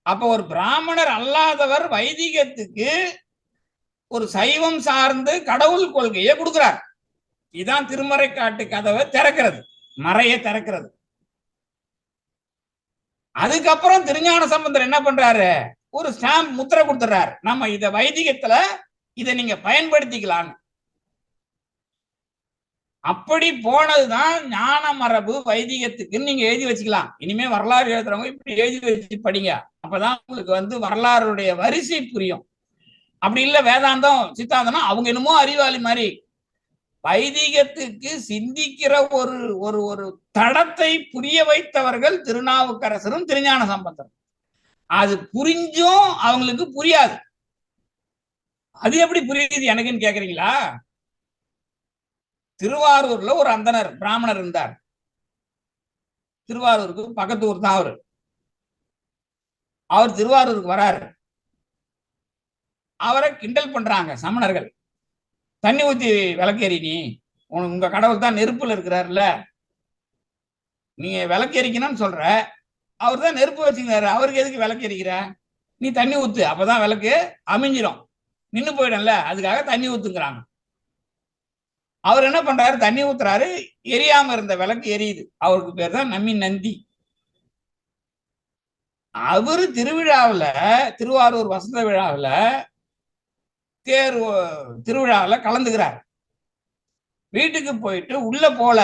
Speaker 1: அப்ப ஒரு பிராமணர் அல்லாதவர் வைதிகத்துக்கு ஒரு சைவம் சார்ந்து கடவுள் கொள்கையை கொடுக்கிறார். இதுதான் திருமறைக்காட்டு கதவை திறக்கிறது, மறையை திறக்கிறது. அதுக்கப்புறம் திருஞான சம்பந்தர் என்ன பண்றாரு? ஒரு ஸ்டாம்ப் முத்திரை கொடுத்துறாரு, நம்ம இத வைதிகத்துல இதை நீங்க பயன்படுத்திக்கலான்னு. அப்படி போனதுதான் ஞான மரபு வைதிகத்துக்குன்னு நீங்க எழுதி வச்சுக்கலாம். இனிமே வரலாறு எழுதுறவங்க இப்படி எழுதி வச்சு படிங்க, அப்பதான் உங்களுக்கு வரலாறுடைய வரிசை புரியும். அப்படி இல்ல வேதாந்தம் சித்தாந்தம்னா அவங்க என்னமோ அறிவாளி மாதிரி வைதிகத்துக்கு சிந்திக்கிற ஒரு ஒரு ஒரு தடத்தை புரிய வைத்தவர்கள் திருநாவுக்கரசரும் திருஞான சம்பந்தரும். அது புரிஞ்சும் அவங்களுக்கு புரியாது. அது எப்படி புரியுது எனக்குன்னு கேக்குறீங்களா? திருவாரூர்ல ஒரு அந்தனர் பிராமணர் இருந்தார். திருவாரூருக்கு பக்கத்து ஊர் தான் அவரு. அவர் திருவாரூருக்கு வராரு. அவரை கிண்டல் பண்றாங்க சமணர்கள். தண்ணி ஊத்தி விளக்கேறி, நீ உங்க கடவுள் தான் நெருப்புல இருக்கிறாருல்ல, நீங்க விளக்கெரிக்கணும்னு சொல்ற, அவர் தான் நெருப்பு வச்சுக்கிறாரு, அவருக்கு எதுக்கு விளக்கெரிக்கிற? நீ தண்ணி ஊத்து, அப்பதான் விளக்கு அமைஞ்சிரும், நின்று போயிடும்ல, அதுக்காக தண்ணி ஊத்துங்கிறாங்க. அவர் என்ன பண்றாரு, தண்ணி ஊத்துறாரு, எரியாம இருந்த விளக்கு எரியுது. அவருக்கு பேர் தான் நம்மி நந்தி. அவரு திருவிழாவில், திருவாரூர் வசந்த விழாவில் தேர் திருவிழாவில் கலந்துக்கிறார். வீட்டுக்கு போயிட்டு உள்ள போல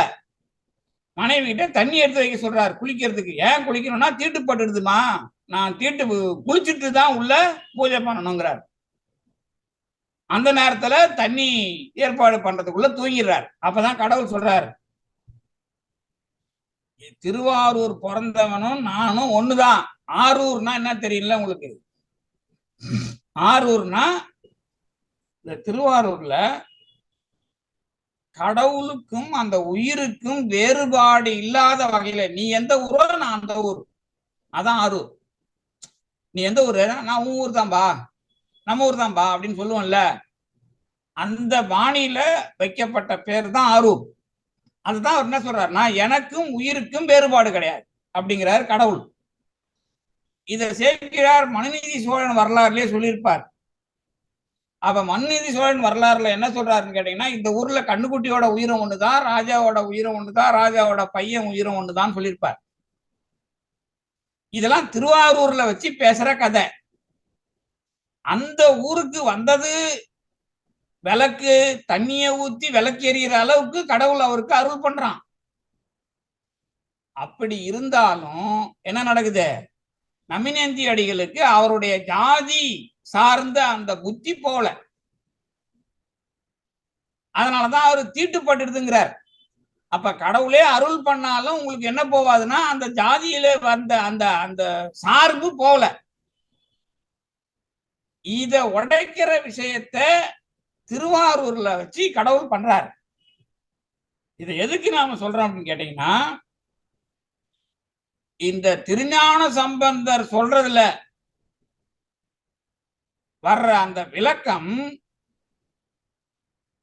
Speaker 1: மனைவிட்ட தண்ணி எடுத்து வைக்க சொல்றாரு குளிக்கிறதுக்கு. ஏன் குளிக்கணும்னா தீட்டுப்பட்டுடுதுமா, நான் தீட்டு குளிச்சுட்டு தான் உள்ள பூஜை பண்ணணுங்கிறார். அந்த நேரத்துல தண்ணி ஏற்பாடு பண்றதுக்குள்ள தூங்கிடுறாரு. அப்பதான் கடவுள் சொல்றாரு, திருவாரூர் பிறந்தவனும் நானும் ஒண்ணுதான். ஆரூர்னா என்ன தெரியல உங்களுக்கு? ஆரூர்னா இந்த திருவாரூர்ல கடவுளுக்கும் அந்த உயிருக்கும் வேறுபாடு இல்லாத வகையில, நீ எந்த ஊரோ நான் அந்த ஊர், அதான் ஆரூர். நீ எந்த ஊரு? நான் உன் ஊர் தான்பா, நம்ம ஊர் தான்பா அப்படின்னு சொல்லுவோம்ல, அந்த பாணியில வைக்கப்பட்ட பேர் தான் ஆரூர். அதுதான் அவர் என்ன சொல்றாருன்னா, எனக்கும் உயிருக்கும் வேறுபாடு கிடையாது அப்படிங்கிறார் கடவுள். இதை சேக்கிழார் மனுநீதி சோழன் வரலாறுலயே சொல்லியிருப்பார். அப்ப மனுநீதி சோழன் வரலாறுல என்ன சொல்றாருன்னு கேட்டீங்கன்னா, இந்த ஊர்ல கண்ணுக்குட்டியோட உயிரும் ஒண்ணுதான், ராஜாவோட உயிரும் ஒண்ணுதான், ராஜாவோட பையன் உயிரும் ஒண்ணுதான் சொல்லியிருப்பார். இதெல்லாம் திருவாரூர்ல வச்சு பேசுற கதை. அந்த ஊருக்கு வந்தது விளக்கு தண்ணிய ஊத்தி விளக்கு எறிகிற அளவுக்கு கடவுள் அவருக்கு அருள் பண்றான். அப்படி இருந்தாலும் என்ன நடக்குது, நமினந்தி அடிகளுக்கு அவருடைய ஜாதி சார்ந்த அந்த புத்தி போல, அதனாலதான் அவரு தீட்டுப்பட்டுடுதுங்கிறார். அப்ப கடவுளே அருள் பண்ணாலும் உங்களுக்கு என்ன போவாதுன்னா, அந்த ஜாதியில வந்த அந்த அந்த சார்பு போல. இத உடைக்கிற விஷயத்த திருவாரூர்ல வச்சு கடவுள் பண்றாரு. இதை எதுக்கு நாம சொல்றோம் அப்படின்னு கேட்டீங்கன்னா, இந்த திருஞான சம்பந்தர் சொல்றதுல வர்ற அந்த விளக்கம்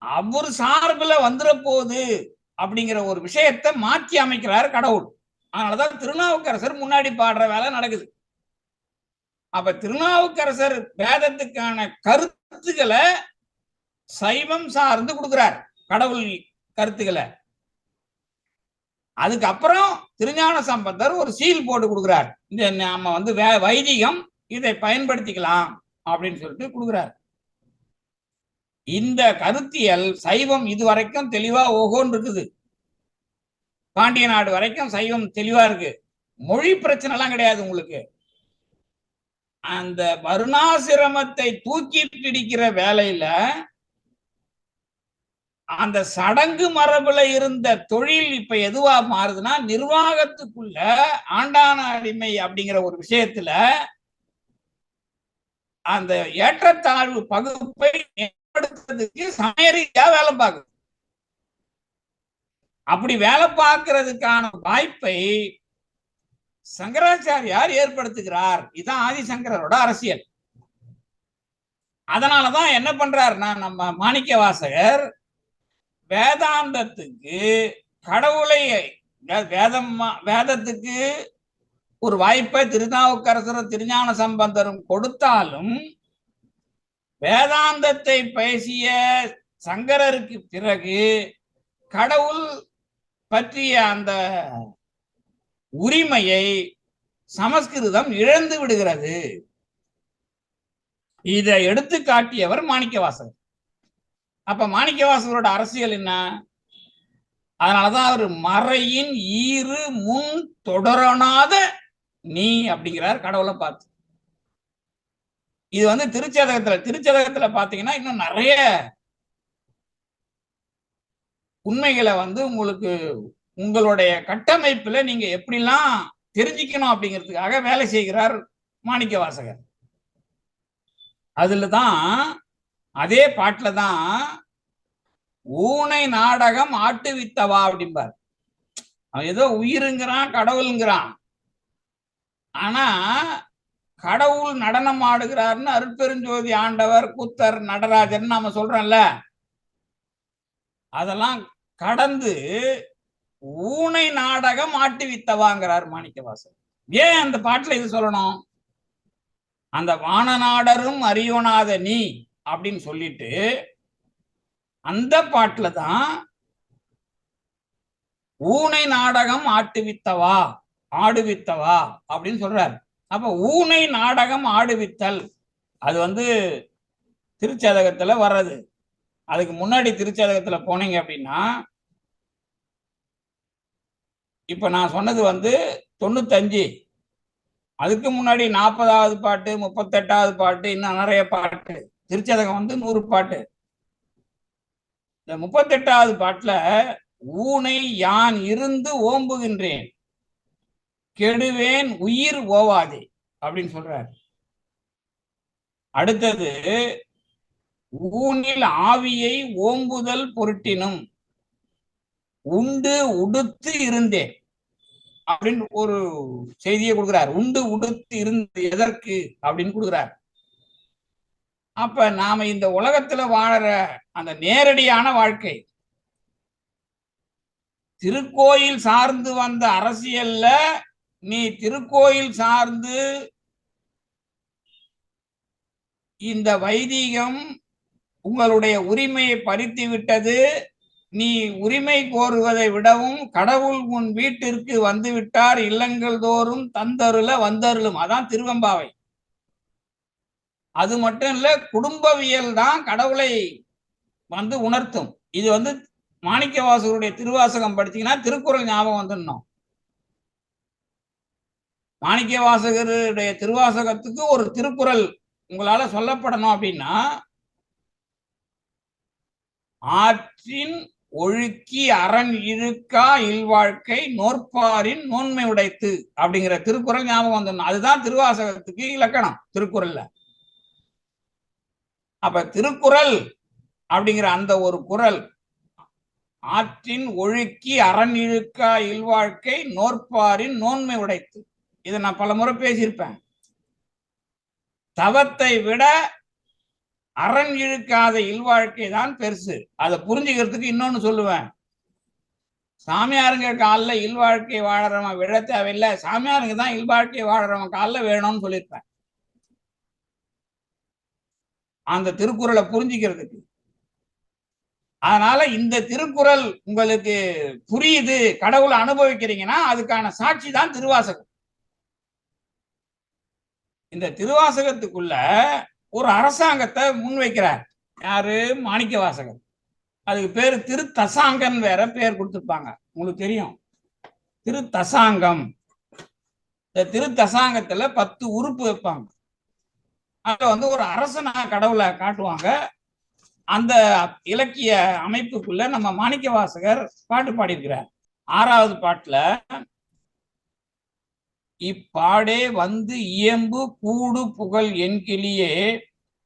Speaker 1: அவர் சார்பில் வந்துட போகுது அப்படிங்கிற ஒரு விஷயத்தை மாற்றி அமைக்கிறார் கடவுள். அதனாலதான் திருநாவுக்கரசர் முன்னாடி பாடுற வேலை நடக்குது. அப்ப திருநாவுக்கரசர் வேதத்துக்கான கருத்துக்களை சைவம் சார்ந்து கொடுக்கிறார், கடவுள் கருத்துக்களை. அதுக்கப்புறம் திருஞான சம்பந்தர் ஒரு சீல் போட்டு கொடுக்கிறார், இந்த நாம வந்து வைதிகம் இதை பயன்படுத்திக்கலாம் அப்படின்னு சொல்லிட்டு கொடுக்கிறார். இந்த கருத்தியல் சைவம் இதுவரைக்கும் தெளிவா ஓகோன்னு இருக்குது. பாண்டிய நாடு வரைக்கும் சைவம் தெளிவா இருக்கு. மொழி பிரச்சனை எல்லாம் கிடையாது உங்களுக்கு. அந்த வருணாசிரமத்தை தூக்கி பிடிக்கிற வேலையில அந்த சடங்கு மரபுல இருந்த தொழில் இப்ப எதுவா மாறுதுன்னா, நிர்வாகத்துக்குள்ள ஆண்டான அடிமை அப்படிங்கிற ஒரு விஷயத்துல அந்த ஏற்றத்தாழ்வு பகுப்பை ஏற்படுத்துறதுக்கு சமயரீதியா வேலை பார்க்குது. அப்படி வேலை பார்க்கறதுக்கான வாய்ப்பை சங்கராச்சாரியார் ஏற்படுத்துகிறார். இதுதான் ஆதிசங்கரோட அரசியல். அதனாலதான் என்ன பண்றாருன்னா, நம்ம மாணிக்க வாசகர் வேதாந்தத்துக்கு கடவுளை வேதத்துக்கு ஒரு வாய்ப்பை திருநாவுக்கரசரும் திருஞான சம்பந்தரும் கொடுத்தாலும், வேதாந்தத்தை பேசிய சங்கரருக்கு பிறகு கடவுள் பற்றிய அந்த உரிமையை சமஸ்கிருதம் இழந்து விடுகிறது. இதை எடுத்து காட்டியவர் மாணிக்கவாசகர். அப்ப மாணிக்கவாசகரோட அரசியல் என்ன? அதனாலதான் அவர் மறையின் ஈறு முன் தொடரானாத நீ அப்படிங்கிறார் கடவுளை பார்த்து. இது வந்து திருச்சதகத்துல பாத்தீங்கன்னா இன்னும் நிறைய உண்மைகளை வந்து உங்களுக்கு உங்களுடைய கட்டமைப்புல நீங்க எப்படிலாம் தெரிஞ்சுக்கணும் அப்படிங்கிறதுக்காக வேலை செய்கிறார் மாணிக்க வாசகர். அதுலதான் அதே பாட்டுல தான் ஊனை நாடகம் ஆட்டுவித்தவா அப்படிம்பார். அவன் ஏதோ உயிருங்கிறான் கடவுளுங்கிறான், ஆனா கடவுள் நடனம் ஆடுகிறார்னு அருட்பெருஞ்சோதி ஆண்டவர் கூத்தர் நடராஜன் நாம சொல்றோம்ல, அதெல்லாம் கடந்து ஊனை நாடகம் ஆட்டுவித்தவாங்கிறார் மாணிக்கவாசகர். ஏன் அந்த பாட்டுல இது சொல்லணும்? அந்த வானநாடரும் அறியோனாத நீ அப்படின்னு சொல்லிட்டு அந்த பாட்டுல தான் ஊனை நாடகம் ஆட்டுவித்தவா ஆடுவித்தவா அப்படின்னு சொல்றாரு. அப்ப ஊனை நாடகம் ஆடுவித்தல் அது வந்து திருச்சதகத்துல வர்றது. அதுக்கு முன்னாடி திருச்சதகத்துல போனீங்க அப்படின்னா, இப்ப நான் சொன்னது வந்து 95, அதுக்கு முன்னாடி 40வது பாட்டு, 38வது பாட்டு, இன்னும் நிறைய பாட்டு. திருச்சதகம் வந்து 100 பாட்டு. இந்த 38வது பாட்டுல ஊனை யான் இருந்து ஓம்புகின்றேன், கெடுவேன் உயிர் ஓவாதே அப்படின்னு சொல்றார். அடுத்தது ஊனில் ஆவியை ஓம்புதல் பொருட்டினும் உண்டு உடுத்து இருந்தேன் அப்படின்னு ஒரு செய்தியை கொடுக்கிறார். உண்டு உடுத்து இருந்து எதற்கு அப்படின்னு கொடுக்கிறார். அப்ப நாம இந்த உலகத்துல வாழற அந்த நேரடியான வாழ்க்கை, திருக்கோயில் சார்ந்து வந்த அரசியல்ல நீ திருக்கோயில் சார்ந்து இந்த வைதிகம் உங்களுடைய உரிமையை பறித்து விட்டது, நீ உரிமை கோருவதை விடவும் கடவுள் உன் வீட்டிற்கு வந்து விட்டார், இல்லங்கள் தோறும் தந்தருள வந்தருளும். அதான் திருவெம்பாவை. அது மட்டும் இல்ல, குடும்பவியல் தான் கடவுளை வந்து உணர்த்தும். இது வந்து மாணிக்கவாசகருடைய திருவாசகம் படிச்சீங்கன்னா திருக்குறள் ஞாபகம் வந்துடணும். மாணிக்கவாசகருடைய திருவாசகத்துக்கு ஒரு திருக்குறள் உங்களால சொல்லப்படணும் அப்படின்னா, ஆற்றின் ஒழுக்கி அரண் இழுக்கா இல்வாழ்க்கை நோற்பாரின் நோன்மை உடைத்து அப்படிங்கிற திருக்குறள் ஞாபகம் வந்துடணும். அதுதான் திருவாசகத்துக்கு இலக்கணம் திருக்குறள்ல. அப்ப திருக்குறள் அப்படிங்கிற அந்த ஒரு குறள், ஆற்றின் ஒழுக்கி அரண் இழுக்கா இல்வாழ்க்கை நோற்பாரின் நோன்மை உடைத்து, இதை நான் பல முறை பேசியிருப்பேன். தவத்தை விட அரண் இழுக்காத இல்வாழ்க்கை தான் பெருசு. அதை புரிஞ்சுக்கிறதுக்கு இன்னொன்னு சொல்லுவேன். சாமியாருங்க காலில் இல்வாழ்க்கை வாழறவன் விழ தேவையில்லை, சாமியாருங்க தான் இல்வாழ்க்கை வாழறவன் காலில் வேணும்னு சொல்லியிருப்பேன். அந்த திருக்குறளை புரிஞ்சுக்கிறதுக்கு. அதனால இந்த திருக்குறள் உங்களுக்கு புரியுது, கடவுளை அனுபவிக்கிறீங்கன்னா அதுக்கான சாட்சி தான் திருவாசகம். இந்த திருவாசகத்துக்குள்ள ஒரு அரசாங்கத்தை முன்வைக்கிறார். யாரு? மாணிக்கவாசகர். அதுக்கு பேரு திருத்தசாங்கன் வேற பேர் கொடுத்துருப்பாங்க, உங்களுக்கு தெரியும். திருத்தசாங்கம். இந்த திருத்தசாங்கத்துல 10 உறுப்பு வைப்பாங்க. அதுல வந்து ஒரு அரசனா கடவுளை காட்டுவாங்க. அந்த இலக்கிய அமைப்புக்குள்ள நம்ம மாணிக்கவாசகர் பாட்டு பாடியிருக்கிறார். 6வது பாட்டுல இப்பாடே வந்து இயம்பு கூடு புகழ் என்கிளியே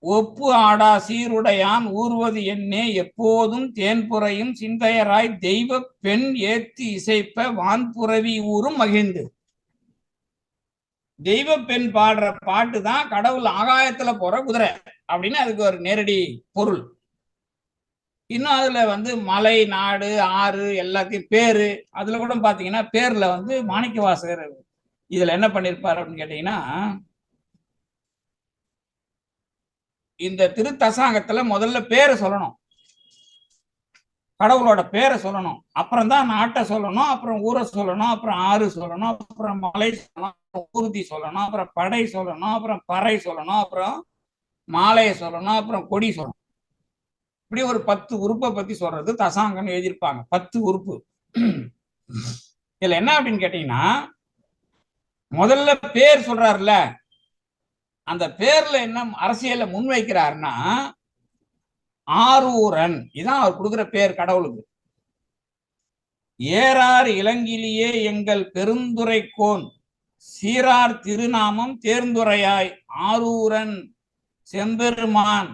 Speaker 1: ஒப்பு ஆடா சீருடையான் ஊர்வது என்னே எப்போதும் தேன்புறையும் சிந்தையராய் தெய்வ பெண் ஏத்தி இசைப்ப வான்புறவி ஊரும் மகிழ்ந்து. தெய்வ பெண் பாடுற பாட்டு தான் கடவுள் ஆகாயத்துல போற குதிரை அப்படின்னு அதுக்கு ஒரு நேரடி பொருள். இன்னும் அதுல வந்து மலை, நாடு, ஆறு எல்லாத்தையும் பேரு, அதுல கூட பாத்தீங்கன்னா பேர்ல வந்து மாணிக்கவாசகர் இதுல என்ன பண்ணிருப்பாரு அப்படின்னு கேட்டீங்கன்னா, இந்த திருத்தசாங்கத்துல முதல்ல பேரை சொல்லணும், கடவுளோட பேரை சொல்லணும், அப்புறம் தான் நாட்டை சொல்லணும், அப்புறம் ஊரை சொல்லணும், அப்புறம் ஆறு சொல்லணும், அப்புறம் மலை சொல்லணும், ஊர்தி சொல்லணும், அப்புறம் படை சொல்லணும், அப்புறம் பறை சொல்லணும், அப்புறம் மாலையை சொல்லணும், அப்புறம் கொடி சொல்லணும். இப்படி ஒரு 10 உறுப்பை பத்தி சொல்றது தசாங்கன்னு எழுதியிருப்பாங்க. 10 உறுப்பு. இதுல என்ன அப்படின்னு கேட்டீங்கன்னா, முதல்ல பேர் சொல்றாருல, அந்த பேர்ல என்ன அரசியல முன்வைக்கிறாருன்னா, ஆரூரன். இதான் அவர் கொடுக்குற பேர் கடவுளுக்கு. ஏறார் இளங்கிலியே எங்கள் பெருந்துரைக்கோன் சீரார் திருநாமம் தேர்ந்துரையாய் ஆரூரன் செம்பெருமான்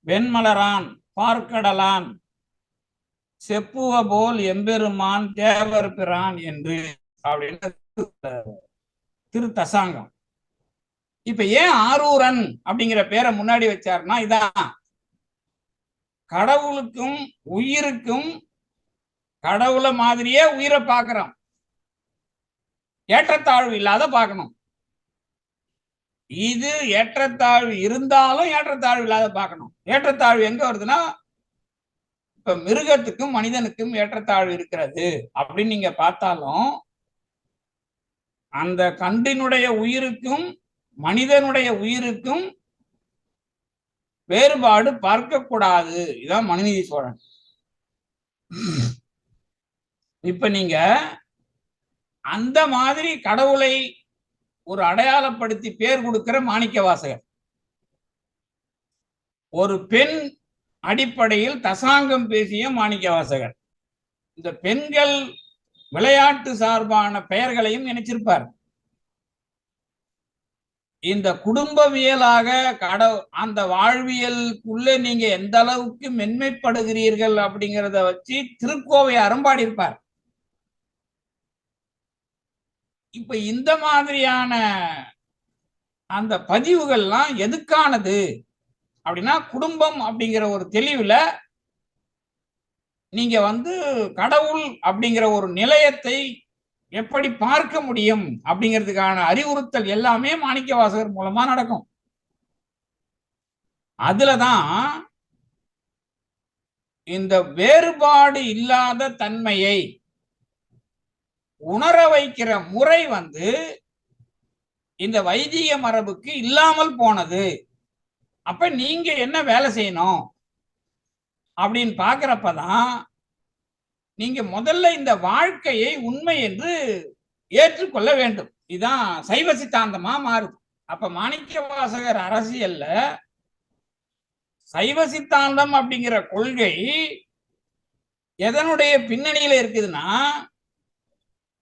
Speaker 1: வெண்மலரான் பார்க்கடலான் செப்புவ போல் எம்பெருமான் தேவர் பிரான் என்று அப்படின்னு திரு தசாங்கம். இப்ப ஏன் ஆரூரன் அப்படிங்கிற பேரை முன்னாடி வச்சாருன்னா, இதான் கடவுளுக்கும் உயிருக்கும் கடவுளை மாதிரியே உயிரை பார்க்கிறோம், ஏற்றத்தாழ்வு இல்லாத பார்க்கணும். இது ஏற்றத்தாழ்வு இருந்தாலும் ஏற்றத்தாழ்வு இல்லாத பார்க்கணும். ஏற்றத்தாழ்வு எங்க வருதுன்னா, இப்ப மிருகத்துக்கும் மனிதனுக்கும் ஏற்றத்தாழ்வு இருக்கிறது அப்படின்னு நீங்க பார்த்தாலும், அந்த கன்றினுடைய உயிருக்கும் மனிதனுடைய உயிருக்கும் வேறுபாடு பார்க்க கூடாது. இதான் மனுநீதி சோழன். இப்ப நீங்க அந்த மாதிரி கடவுளை ஒரு அடையாளப்படுத்தி பேர் கொடுக்கிற மாணிக்க வாசகர், ஒரு பெண் அடிப்படையில் தசாங்கம் பேசிய மாணிக்க வாசகர், இந்த பெண்கள் விளையாட்டு சார்பான பெயர்களையும் நினைச்சிருப்பார். இந்த குடும்பவியலாக அந்த வாழ்வியலுக்குள்ளே நீங்க எந்த அளவுக்கு மென்மைப்படுகிறீர்கள் அப்படிங்கிறத வச்சு திருக்கோவை அறம்பாடி இருப்பார். இப்ப இந்த மாதிரியான அந்த பதிவுகள்லாம் எதுக்கானது அப்படின்னா, குடும்பம் அப்படிங்கிற ஒரு தெளிவுல நீங்க கடவுள் அப்படிங்கிற ஒரு நிலையத்தை எப்படி பார்க்க முடியும் அப்படிங்கிறதுக்கான அறிவுறுத்தல் எல்லாமே மாணிக்க வாசகர் மூலமா நடக்கும். அதுலதான் இந்த வேறுபாடு இல்லாத தன்மையை உணர வைக்கிற முறை இந்த வைதிக மரபுக்கு இல்லாமல் போனது. அப்ப நீங்க என்ன வேலை செய்யணும் அப்படின்னு பாக்குறப்பதான் நீங்க முதல்ல இந்த வாழ்க்கையை உண்மை என்று ஏற்றுக்கொள்ள வேண்டும். இதுதான் சைவ சித்தாந்தமா மாறுது. அப்ப மாணிக்க வாசகர் அரசியல்ல சைவ சித்தாந்தம் அப்படிங்கிற கொள்கை எதனுடைய பின்னணியில இருக்குதுன்னா,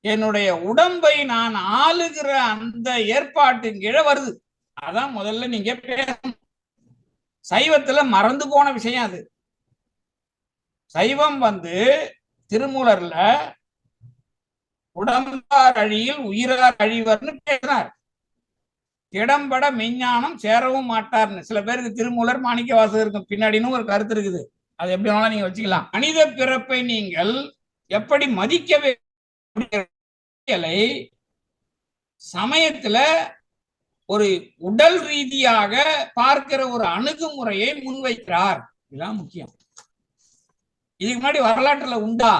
Speaker 1: என்னுடைய உடம்பை நான் ஆளுகிற அந்த ஏற்பாட்டின் கீழே வருது. அதான் முதல்ல நீங்க பேசணும். சைவத்துல மறந்து போன விஷயம் அது. சைவம் திருமூலர்ல உடம்பார் அழியில் உயிரார் அழிவர்னு பேசினார். திடம்பட மெஞ்ஞானம் சேரவும் மாட்டார்னு. சில பேருக்கு திருமூலர் மாணிக்க வாசகருக்கு பின்னாடின்னு ஒரு கருத்து இருக்குது. அது எப்படி வேணாலும் நீங்க வச்சுக்கலாம். மனித பிறப்பை நீங்கள் எப்படி மதிக்கவே சமயத்துல ஒரு உடல் ரீதியாக பார்க்கிற ஒரு அணுகுமுறையை முன்வைக்கிறார். இதுதான் முக்கியம். இதுக்கு முன்னாடி வரலாற்றுல உண்டா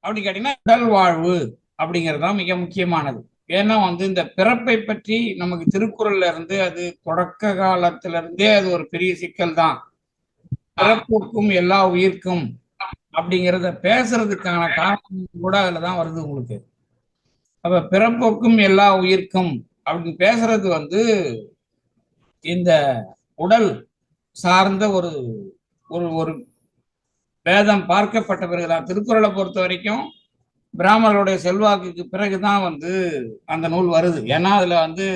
Speaker 1: அப்படின்னு கேட்டீங்கன்னா, உடல் வாழ்வு அப்படிங்கிறது தான் மிக முக்கியமானது. ஏன்னா இந்த பிறப்பை பற்றி நமக்கு திருக்குறள்ல இருந்து அது தொடக்க காலத்துல இருந்தே அது ஒரு பெரிய சிக்கல் தான். பிறப்புக்கும் எல்லா உயிர்க்கும் அப்படிங்கிறத பேசுறதுக்கான காரணம் கூட அதுலதான் வருது உங்களுக்கு. அப்ப பிறப்புக்கும் எல்லா உயிர்க்கும் அப்படின்னு பேசுறது இந்த உடல் சார்ந்த ஒரு ஒரு வேதம் பார்க்கப்பட்ட பிறகுதான். திருக்குறளை பொறுத்த வரைக்கும் பிராமணர்களுடைய செல்வாக்குக்கு பிறகுதான் அந்த நூல் வருது. ஏன்னா அதுல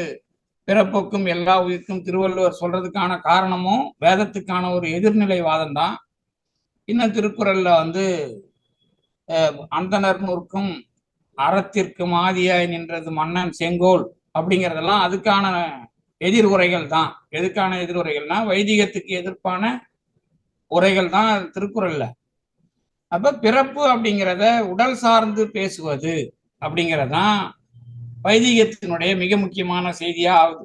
Speaker 1: பிறப்புக்கும் எல்லா உயிர்க்கும் திருவள்ளுவர் சொல்றதுக்கான காரணமும் வேதத்துக்கான ஒரு எதிர்நிலை வாதம் தான். இன்னும் திருக்குறள்ல அந்தனர் நூற்கும் அறத்திற்கும் ஆதியாய் நின்றது மன்னன் செங்கோல் அப்படிங்கிறதெல்லாம் அதுக்கான எதிர்வுரைகள் தான். எதுக்கான எதிர்வுரைகள்னா வைதிகத்துக்கு எதிர்ப்பான உரைகள் தான் திருக்குறள்ல. அப்ப பிறப்பு அப்படிங்கிறத உடல் சார்ந்து பேசுவது அப்படிங்கிறதான் வைதிகத்தினுடைய மிக முக்கியமான செய்தியா ஆகுது.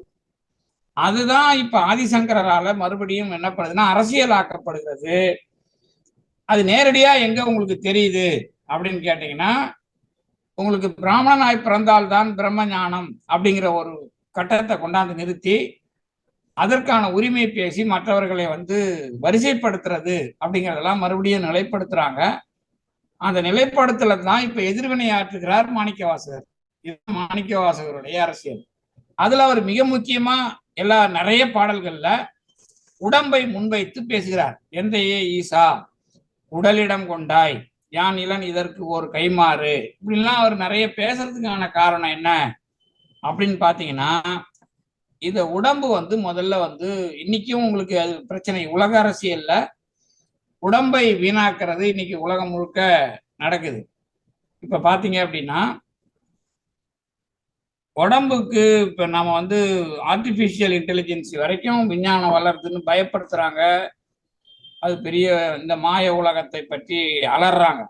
Speaker 1: அதுதான் இப்ப ஆதிசங்கரால மறுபடியும் என்ன பண்ணுதுன்னா அரசியலாக்கப்படுகிறது. அது நேரடியா எங்க உங்களுக்கு தெரியுது அப்படின்னு கேட்டீங்கன்னா, உங்களுக்கு பிராமணனாய் பிறந்தால்தான் பிரம்ம ஞானம் அப்படிங்கிற ஒரு கட்டத்தை கொண்டாந்து நிறுத்தி அதற்கான உரிமை பேசி மற்றவர்களை வரிசைப்படுத்துறது அப்படிங்கிறதெல்லாம் மறுபடியும் நிலைப்படுத்துறாங்க. அந்த நிலைப்படுத்தல தான் இப்ப எதிர்வினை ஆற்றுகிறார் மாணிக்க வாசகர். இது மாணிக்க வாசகருடைய அரசியல். அதுல அவர் மிக முக்கியமா நிறைய பாடல்கள்ல உடம்பை முன்வைத்து பேசுகிறார். எந்தையே ஈசா உடலிடம் கொண்டாய் யான் இளன் இதற்கு ஒரு கைமாறு, இப்படிலாம் அவர் நிறைய பேசுறதுக்கான காரணம் என்ன அப்படின்னு பாத்தீங்கன்னா, இந்த உடம்பு வந்து முதல்ல வந்து இன்னைக்கும் உங்களுக்கு அது பிரச்சனை. உலக அரசியல்ல உடம்பை வீணாக்குறது இன்னைக்கு உலகம் முழுக்க நடக்குது. இப்ப பாத்தீங்க அப்படின்னா, உடம்புக்கு இப்ப நம்ம வந்து ஆர்டிபிஷியல் இன்டெலிஜென்ஸ் வரைக்கும் விஞ்ஞானம் வளருதுன்னு பயப்படுத்துறாங்க. அது பெரிய இந்த மாய உலகத்தை பற்றி அலறாங்க.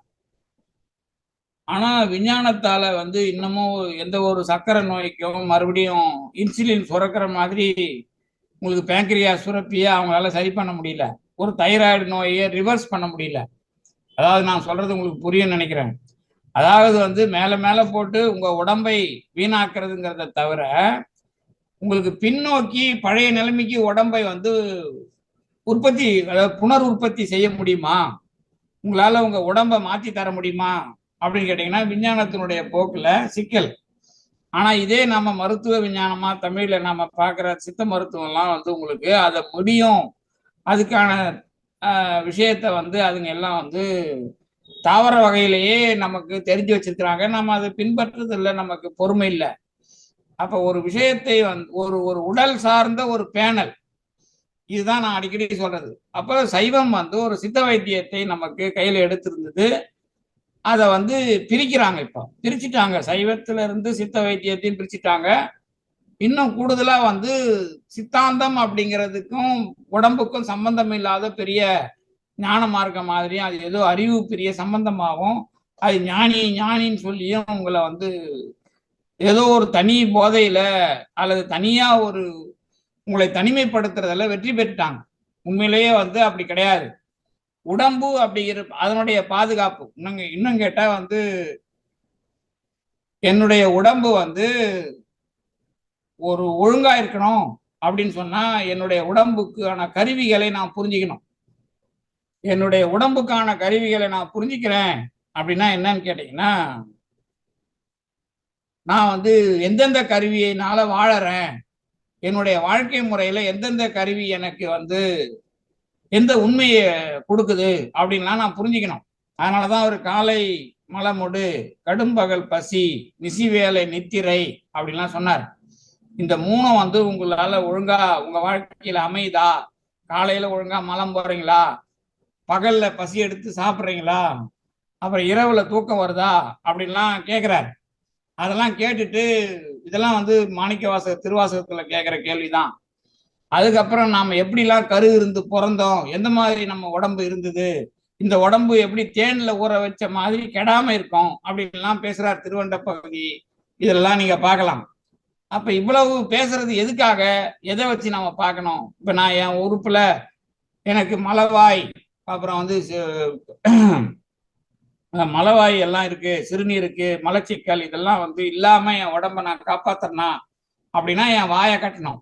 Speaker 1: ஆனா விஞ்ஞானத்தால வந்து இன்னமும் எந்த ஒரு சர்க்கரை நோய்க்கும் மறுபடியும் இன்சுலின் சுரக்கிற மாதிரி உங்களுக்கு பேங்க்ரியாஸ் சுரப்பியை அவங்களால சரி பண்ண முடியல. ஒரு தைராய்டு நோயை ரிவர்ஸ் பண்ண முடியல. அதாவது நான் சொல்றது உங்களுக்கு புரியும் நினைக்கிறேன். அதாவது வந்து மேல மேல போட்டு உங்க உடம்பை வீணாக்குறதுங்கிறத தவிர உங்களுக்கு பின்னோக்கி பழைய நிலைமைக்கு உடம்பை வந்து உற்பத்தி, அதாவது புனர் உற்பத்தி செய்ய முடியுமா? உங்களால உங்க உடம்பை மாற்றி தர முடியுமா அப்படின்னு கேட்டீங்கன்னா விஞ்ஞானத்தினுடைய போக்குல சிக்கல். ஆனா இதே நம்ம மருத்துவ விஞ்ஞானமா தமிழ்ல நம்ம பார்க்குற சித்த மருத்துவம்லாம் வந்து உங்களுக்கு அதை முடியும். அதுக்கான விஷயத்த வந்து அதுங்க எல்லாம் வந்து தாவர வகையிலேயே நமக்கு தெரிஞ்சு வச்சிருக்கிறாங்க. நம்ம அதை பின்பற்றுறது இல்லை, நமக்கு பொறுமை இல்லை. அப்ப ஒரு விஷயத்தை வந்து ஒரு ஒரு உடல் சார்ந்த ஒரு பேனல், இதுதான் நான் அடிக்கடி சொல்றது. அப்ப சைவம் வந்து ஒரு சித்த வைத்தியத்தை நமக்கு கையில எடுத்திருந்தது. அதை வந்து பிரிக்கிறாங்க. இப்போ பிரிச்சுட்டாங்க, சைவத்துல இருந்து சித்த வைத்தியத்தையும் பிரிச்சுட்டாங்க. இன்னும் கூடுதலா வந்து சித்தாந்தம் அப்படிங்கிறதுக்கும் உடம்புக்கும் சம்பந்தம் இல்லாத பெரிய ஞான மார்க்கம் மாதிரியும் அது ஏதோ அறிவு பெரிய சம்பந்தமாகவும் அது ஞானி ஞானின்னு சொல்லியும் உங்களை வந்து ஏதோ ஒரு தனி போதையில அல்லது தனியா ஒரு உங்களை தனிமைப்படுத்துறதுல வெற்றி பெற்றுட்டாங்க. உண்மையிலேயே வந்து அப்படி கிடையாது. உடம்பு அப்படிங்கிற அதனுடைய பாதுகாப்பு இன்னும் கேட்டா வந்து என்னுடைய உடம்பு வந்து ஒரு ஒழுங்கா இருக்கணும் அப்படின்னு சொன்னா என்னுடைய உடம்புக்கான கருவிகளை நான் புரிஞ்சுக்கணும். என்னுடைய உடம்புக்கான கருவிகளை நான் புரிஞ்சுக்கிறேன் அப்படின்னா என்னன்னு கேட்டீங்கன்னா, நான் வந்து எந்தெந்த கருவியினால வாழறேன், என்னுடைய வாழ்க்கை முறையில எந்தெந்த கருவி எனக்கு வந்து எந்த உண்மையை கொடுக்குது அப்படின்லாம் நான் புரிஞ்சுக்கணும். அதனாலதான் ஒரு காலை மலமுடு, கடும்பகல் பசி, நிசி வேலை நித்திரை அப்படின்லாம் சொன்னார். இந்த மூணும் வந்து உங்களால ஒழுங்கா உங்க வாழ்க்கையில அமையுதா? காலையில ஒழுங்கா மலம் போறீங்களா? பகல்ல பசி எடுத்து சாப்பிட்றீங்களா? அப்புறம் இரவுல தூக்கம் வருதா அப்படின்லாம் கேட்கிறார். அதெல்லாம் கேட்டுட்டு இதெல்லாம் வந்து மாணிக்கவாசகர் திருவாசகத்துல கேட்கிற கேள்விதான். அதுக்கப்புறம் நாம எப்படிலாம் கரு இருந்து பிறந்தோம், எந்த மாதிரி நம்ம உடம்பு இருந்தது, இந்த உடம்பு எப்படி தேன்ல ஊற வச்ச மாதிரி கெடாம இருக்கும் அப்படின்லாம் பேசுறார் திருவண்ட பகுதி. இதெல்லாம் நீங்க பார்க்கலாம். அப்ப இவ்வளவு பேசுறது எதுக்காக, எதை வச்சு நம்ம பார்க்கணும்? இப்ப நான் என் உறுப்புல எனக்கு மலவாய், அப்புறம் வந்து மலவாய் எல்லாம் இருக்கு, சிறுநீர் இருக்கு, மலச்சிக்கல் இதெல்லாம் வந்து இல்லாம என் உடம்ப நான் காப்பாத்தனா அப்படின்னா என் வாயை கட்டணும்.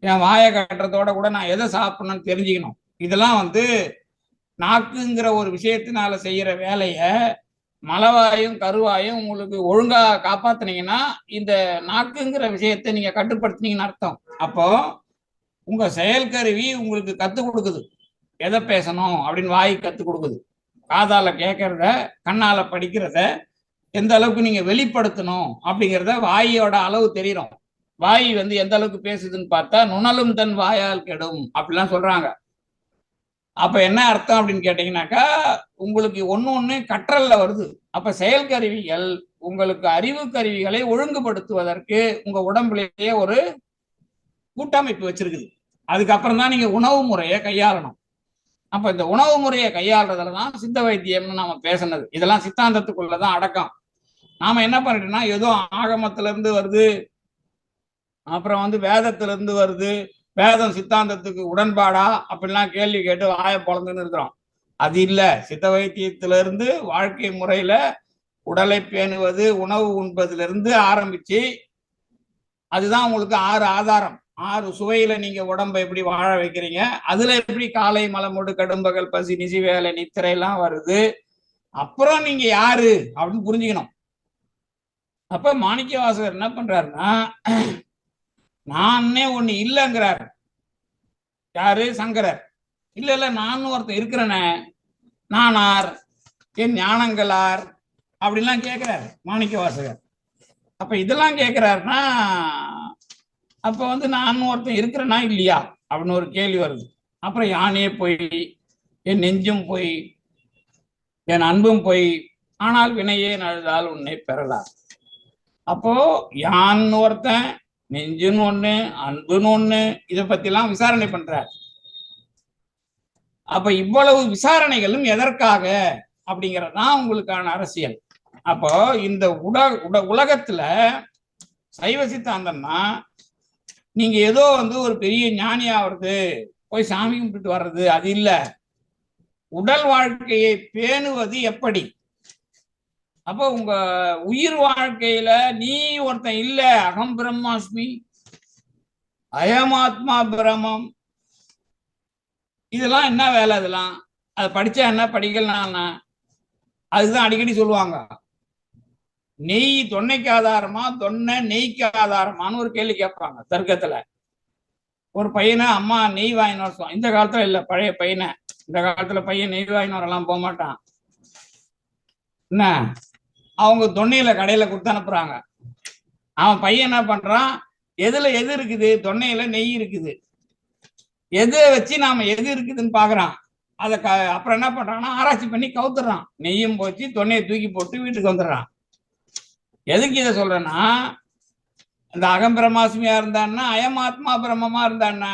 Speaker 1: என் வாயை கட்டுறதோட கூட நான் எதை சாப்பிடணும்னு தெரிஞ்சுக்கணும். இதெல்லாம் வந்து நாக்குங்கிற ஒரு விஷயத்தினால செய்யற வேலைய மலவாயும் கருவாயும் உங்களுக்கு ஒழுங்கா காப்பாத்துனீங்கன்னா இந்த நாக்குங்கிற விஷயத்தை நீங்க கட்டுப்படுத்தினீங்கன்னு அர்த்தம். அப்போ உங்க செயல்கருவி உங்களுக்கு கத்து கொடுக்குது எதை பேசணும் அப்படின்னு. வாய் கத்து கொடுக்குது, காதால கேட்கறத, கண்ணால படிக்கிறத எந்த அளவுக்கு நீங்க வெளிப்படுத்தணும் அப்படிங்கிறத வாயோட அளவு தெரியும். வாய் வந்து எந்த அளவுக்கு பேசுதுன்னு பார்த்தா நுணலும் தன் வாயால் கெடும் அப்படிலாம் சொல்றாங்க. அப்ப என்ன அர்த்தம் அப்படின்னு கேட்டீங்கன்னாக்கா, உங்களுக்கு ஒண்ணு கற்றல்ல வருது. அப்ப செயல் கருவிகள் உங்களுக்கு அறிவு கருவிகளை ஒழுங்குபடுத்துவதற்கு உங்க உடம்புலேயே ஒரு கூட்டமைப்பு வச்சிருக்குது. அதுக்கப்புறம் தான் நீங்க உணவு முறையை கையாளணும். அப்ப இந்த உணவு முறையை கையாளுறதுலதான் சித்த வைத்தியம்னு நாம பேசினது. இதெல்லாம் சித்தாந்தத்துக்குள்ளதான் அடக்கம். நாம என்ன பண்ணிட்டோம்னா ஏதோ ஆகமத்துல இருந்து வருது, அப்புறம் வந்து வேதத்துல இருந்து வருது, வேதம் சித்தாந்தத்துக்கு உடன்பாடா அப்படின்லாம் கேள்வி கேட்டு வாய பொழந்துன்னு இருக்கிறோம். அது இல்ல. சித்த வைத்தியத்திலிருந்து வாழ்க்கை முறையில உடலை பேணுவது, உணவு உண்பதிலிருந்து ஆரம்பிச்சு அதுதான் உங்களுக்கு 6 ஆதாரம். 6 சுவையில நீங்க உடம்பை எப்படி வாழ வைக்கிறீங்க, அதுல எப்படி காலை மலமுடு, கடும்பகல் பசி, நிசி வேலை நித்திரை எல்லாம் வருது. அப்புறம் நீங்க யாரு அப்படின்னு புரிஞ்சுக்கணும். அப்ப மாணிக்கவாசகர் என்ன பண்றாருன்னா, நானே ஒண்ணு இல்லைங்கிறார். யாரு? சங்கரர். இல்ல இல்ல, நான் ஒருத்தன் இருக்கிறேனே, நானார், என் ஞானங்களார் அப்படின்லாம் கேட்கிறாரு மாணிக்க வாசகர். அப்ப இதெல்லாம் கேட்கிறாருன்னா அப்ப வந்து நான் ஒருத்தன் இருக்கிறேன்னா இல்லையா அப்படின்னு ஒரு கேள்வி வருது. அப்புறம் யானே போய், என் நெஞ்சும் போய், என் அன்பும் போய், ஆனால் வினையே நழுதால் உன்னை பெறலாம். அப்போ யான் ஒருத்தன், நெஞ்சுன்னு ஒண்ணு, அன்புன்னு ஒண்ணு, இதை பத்தி எல்லாம் விசாரணை பண்றார். அப்ப இவ்வளவு விசாரணைகளும் எதற்காக அப்படிங்கறதுதான் உங்களுக்கான அரசியல். அப்போ இந்த உலகத்துல சைவ சித்தாந்தம்னா நீங்க ஏதோ வந்து ஒரு பெரிய ஞானி ஆவறது, போய் சாமி கும்பிட்டு வர்றது, அது இல்ல. உடல் வாழ்க்கையை பேணுவது எப்படி? அப்போ உங்க உயிர் வாழ்க்கையில நீ ஒருத்தன் இல்ல, அகம் பிரம்மாஸ்மி, அயமாத்மா பிரமம், இதெல்லாம் என்ன வேலை? இதெல்லாம் அதை படிச்சா என்ன, படிக்கலாம்? அதுதான் அடிக்கடி சொல்லுவாங்க. நெய் தொன்னைக்கு ஆதாரமா, தொன்னை நெய்க்கு ஆதாரமானு ஒரு கேள்வி கேட்பாங்க தர்க்கத்துல. ஒரு பையனை அம்மா நெய் வாங்கினு வர சொல்லுவாங்க. இந்த காலத்துல இல்ல, பழைய பையனை. இந்த காலத்துல பையன் நெய் வாங்கினு வரலாம் போக மாட்டான். என்ன, அவங்க தொன்னையில கடையில கொடுத்து அனுப்புறாங்க. அவன் பையன் என்ன பண்றான், எதுல எது இருக்குது, தொன்னையில நெய் இருக்குது, எதை வச்சு நாம எது இருக்குதுன்னு பாக்குறான். அதை அப்புறம் என்ன பண்றான்னா ஆராய்ச்சி பண்ணி கவுத்துறான். நெய்யும் போச்சு, தொன்னையை தூக்கி போட்டு வீட்டுக்கு வந்துடுறான். எதுக்கு இதை சொல்றேன்னா, இந்த அகம்பிரமாசுமியா இருந்தான்னா, அயமாத்மா பிரமமா இருந்தான்னா,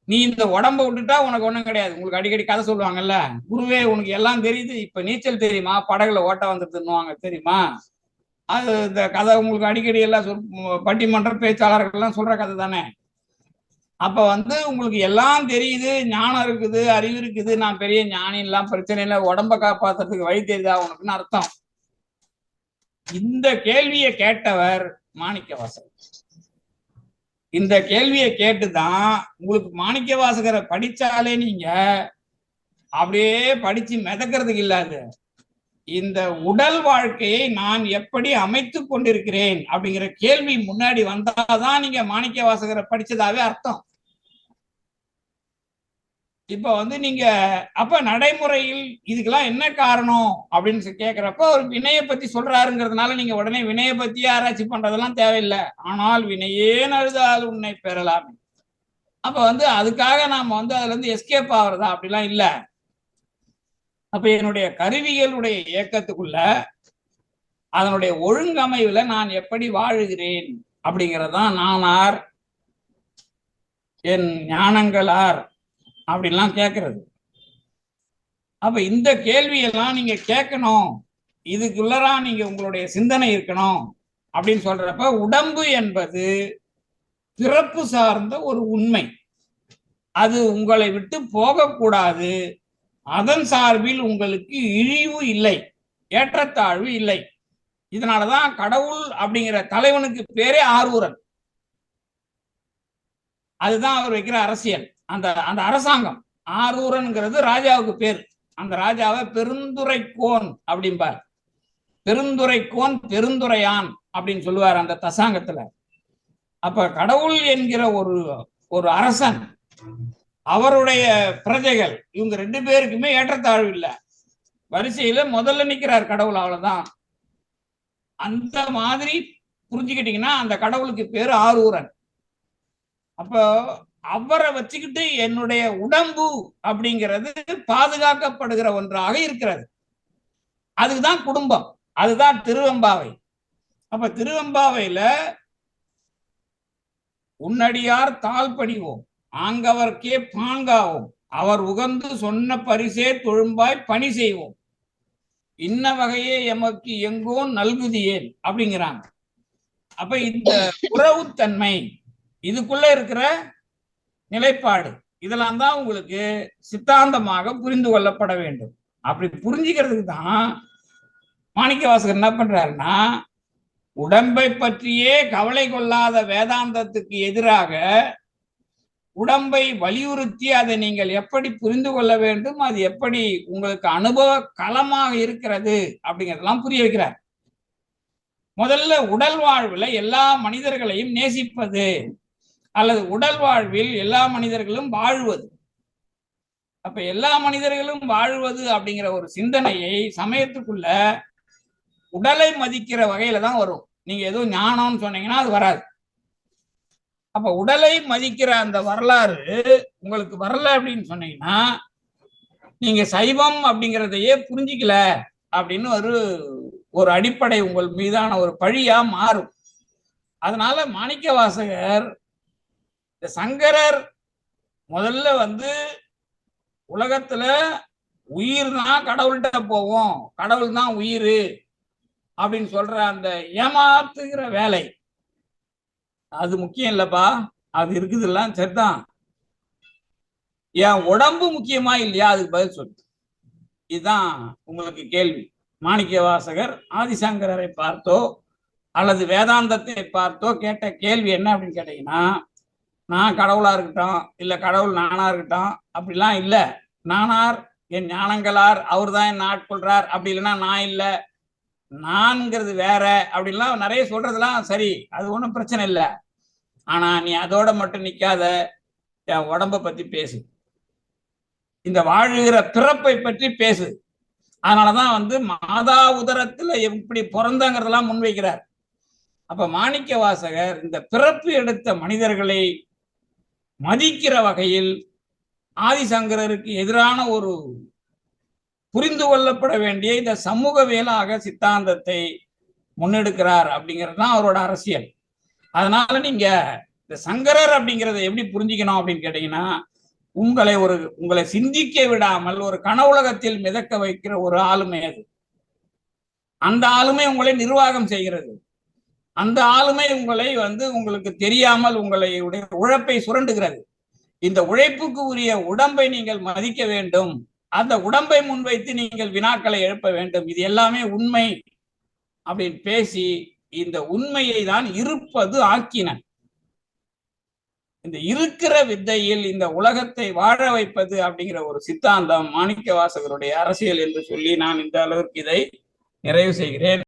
Speaker 1: நீ இந்த உடம்ப விட்டுட்டா உனக்கு ஒண்ணும் கிடையாது. உங்களுக்கு அடிக்கடி கதை சொல்லுவாங்கல்ல, குருவே உனக்கு எல்லாம் தெரியுது, இப்ப நீச்சல் தெரியுமா, படகுல ஓட்ட வந்துருந்துவாங்க தெரியுமா? அது இந்த கதை உங்களுக்கு அடிக்கடி எல்லாம் பட்டிமன்ற பேச்சாளர்கள் எல்லாம் சொல்ற கதை தானே. அப்ப வந்து உங்களுக்கு எல்லாம் தெரியுது, ஞானம் இருக்குது, அறிவு இருக்குது, நான் பெரிய ஞானி எல்லாம் பிரச்சனை இல்லை, உடம்ப காப்பாத்துறதுக்கு வழி தெரியுதா உனக்குன்னு அர்த்தம். இந்த கேள்வியை கேட்டவர் மாணிக்க வாசகர். இந்த கேள்வியை கேட்டுதான் உங்களுக்கு மாணிக்க வாசகரை படிச்சாலே நீங்க அப்படியே படிச்சு மிதக்கிறதுக்கு இல்லாது, இந்த உடல் வாழ்க்கையை நான் எப்படி அமைத்து கொண்டிருக்கிறேன் அப்படிங்கிற கேள்வி முன்னாடி வந்தாதான் நீங்க மாணிக்க வாசகரை படிச்சதாவே அர்த்தம். இப்ப வந்து நீங்க அப்ப நடைமுறையில் இதுக்கெல்லாம் என்ன காரணம் அப்படின்னு கேட்கிறப்ப ஒரு வினையை பத்தி சொல்றாருங்கிறதுனால நீங்க உடனே வினையை பத்தியே ஆராய்ச்சி பண்றதெல்லாம் தேவையில்லை. ஆனால் வினையே நழுதால் உன்னை பெறலாம். அப்ப வந்து அதுக்காக நாம வந்து அதுல இருந்து எஸ்கேப் ஆகுறதா அப்படிலாம் இல்லை. அப்ப என்னுடைய கருவிகளுடைய இயக்கத்துக்குள்ள அதனுடைய ஒழுங்கமைவுல நான் எப்படி வாழுகிறேன் அப்படிங்கறதான் நானார், என் ஞானங்களார் அப்படின்லாம் கேட்கறது. அப்ப இந்த கேள்வியெல்லாம் நீங்க கேட்கணும், இதுக்குள்ளதான் நீங்க உங்களுடைய சிந்தனை இருக்கணும் அப்படின்னு சொல்றப்ப, உடம்பு என்பது பிறப்பு சார்ந்த ஒரு உண்மை, அது உங்களை விட்டு போகக்கூடாது, அதன் சார்பில் உங்களுக்கு இழிவு இல்லை, ஏற்றத்தாழ்வு இல்லை. இதனாலதான் கடவுள் அப்படிங்கிற தலைவனுக்கு பேரே ஆரூரன். அதுதான் அவர் வைக்கிற அரசியல். அந்த அந்த அரசாங்கம் ஆரூரன்ங்கிறது ராஜாவுக்கு பேர். அந்த ராஜாவை பெருந்துரைக்கோன் அப்படிம்பார். பெருந்துரைக்கோன், பெருந்துரையான் அப்படின்னு சொல்லுவார் அந்த தசாங்கத்துல. அப்ப கடவுள் என்கிற ஒரு அரசன், அவருடைய பிரஜைகள், இவங்க ரெண்டு பேருக்குமே ஏற்றத்தாழ்வு இல்லை, வரிசையில முதல்ல நிக்கிறார் கடவுள், அவ்வளவுதான். அந்த மாதிரி புரிஞ்சுக்கிட்டீங்கன்னா அந்த கடவுளுக்கு பேரு ஆரூரன். அப்போ அவரை வச்சுக்கிட்டு என்னுடைய உடம்பு அப்படிங்கிறது பாதுகாக்கப்படுகிற ஒன்றாக இருக்கிறது. அதுதான் குடும்பம், அதுதான் திருவெம்பாவை. அப்ப திருவெம்பாவையில உன்னடியார் தாழ் பணிவோம், ஆங்கவர்க்கே பாங்காவோம், அவர் உகந்து சொன்ன பரிசே தொழும்பாய் பணி செய்வோம், இன்ன வகையே எமக்கு எங்கோ நல்குதியேன் அப்படிங்கிறாங்க. அப்ப இந்த உறவுத்தன்மை, இதுக்குள்ள இருக்கிற நிலைப்பாடு, இதெல்லாம் தான் உங்களுக்கு சித்தாந்தமாக புரிந்து கொள்ளப்பட வேண்டும். அப்படி புரிஞ்சுக்கிறதுக்கு தான் மாணிக்க வாசகர் என்ன பண்றாருன்னா, உடம்பை பற்றியே கவலை கொள்ளாத வேதாந்தத்துக்கு எதிராக உடம்பை வலியுறுத்தி அதை நீங்கள் எப்படி புரிந்து கொள்ள வேண்டும், அது எப்படி உங்களுக்கு அனுபவ களமாக இருக்கிறது அப்படிங்கிறதெல்லாம் புரிய வைக்கிறார். முதல்ல உடல் வாழ்வுல எல்லா மனிதர்களையும் நேசிப்பது, அல்லது உடல் வாழ்வில் எல்லா மனிதர்களும் வாழ்வது, அப்ப எல்லா மனிதர்களும் வாழ்வது அப்படிங்கிற ஒரு சிந்தனையை சமயத்துக்குள்ள உடலை மதிக்கிற வகையில தான் வரும். நீங்க எதுவும் ஞானம்னு சொன்னீங்கன்னா அது வராது. அப்ப உடலை மதிக்கிற அந்த வரலாறு உங்களுக்கு வரல அப்படின்னு சொன்னீங்கன்னா நீங்க சைவம் அப்படிங்கிறதையே புரிஞ்சிக்கல அப்படின்னு ஒரு அடிப்படை உங்கள் மீதான ஒரு பழியா மாறும். அதனால மாணிக்க வாசகர் இந்த சங்கரர் முதல்ல உலகத்துல உயிர் தான் கடவுள்கிட்ட போவோம், கடவுள் தான் உயிர் அப்படின்னு சொல்ற அந்த ஏமாத்துகிற வேலை அது முக்கியம் இல்லப்பா. அது இருக்குதுல்லாம் சரிதான். என் உடம்பு முக்கியமா இல்லையா? அதுக்கு பதில் சொல்லு. இதுதான் உங்களுக்கு கேள்வி. மாணிக்க வாசகர் ஆதிசங்கரரை பார்த்தோ அல்லது வேதாந்தத்தை பார்த்தோ கேட்ட கேள்வி என்ன அப்படின்னு கேட்டீங்கன்னா, நான் கடவுளா இருக்கட்டும் இல்ல கடவுள் நானா இருக்கட்டும் அப்படிலாம் இல்லை, நானார் என் ஞானங்களார் அவர் தான் என்ன ஆட்கொள்றார், அப்படி இல்லைன்னா நான் இல்லை, நான்ங்கிறது வேற அப்படின்லாம் நிறைய சொல்றதுலாம் சரி, அது ஒன்றும் பிரச்சனை இல்லை. ஆனா நீ அதோட மட்டும் நிக்காத, என் உடம்ப பத்தி பேசு, இந்த வாழுகிற பிறப்பை பற்றி பேசு. அதனாலதான் மாதா உதரத்துல எப்படி பிறந்தங்கிறதெல்லாம் முன்வைக்கிறார். அப்ப மாணிக்க வாசகர் இந்த பிறப்பு எடுத்த மனிதர்களை மதிக்கிற வகையில் ஆதிசங்கரருக்கு எதிரான ஒரு புரிந்து கொள்ளப்பட வேண்டிய இந்த சமூகவியலாக சித்தாந்தத்தை முன்னெடுக்கிறார் அப்படிங்கிறது தான் அவரோட அரசியல். அதனால நீங்க இந்த சங்கரர் அப்படிங்கிறத எப்படி புரிஞ்சுக்கணும் அப்படின்னு கேட்டீங்கன்னா, உங்களை சிந்திக்க விடாமல் ஒரு கனவுலகத்தில் மிதக்க வைக்கிற ஒரு ஆளுமை அது. அந்த ஆளுமை உங்களை நிர்வாகம் செய்கிறது. அந்த ஆளுமை உங்களை உங்களுக்கு தெரியாமல் உங்களுடைய உழைப்பை சுரண்டுகிறது. இந்த உழைப்புக்கு உரிய உடம்பை நீங்கள் மதிக்க வேண்டும். அந்த உடம்பை முன்வைத்து நீங்கள் வினாக்களை எழுப்ப வேண்டும். இது எல்லாமே உண்மை அப்படின்னு பேசி இந்த உண்மையை தான் இருப்பது ஆக்கினன். இந்த இருக்கிற வித்தையில் இந்த உலகத்தை வாழ வைப்பது அப்படிங்கிற ஒரு சித்தாந்தம் மாணிக்க வாசகருடைய அரசியல் என்று சொல்லி நான் இந்த அளவிற்கு இதை நிறைவு செய்கிறேன்.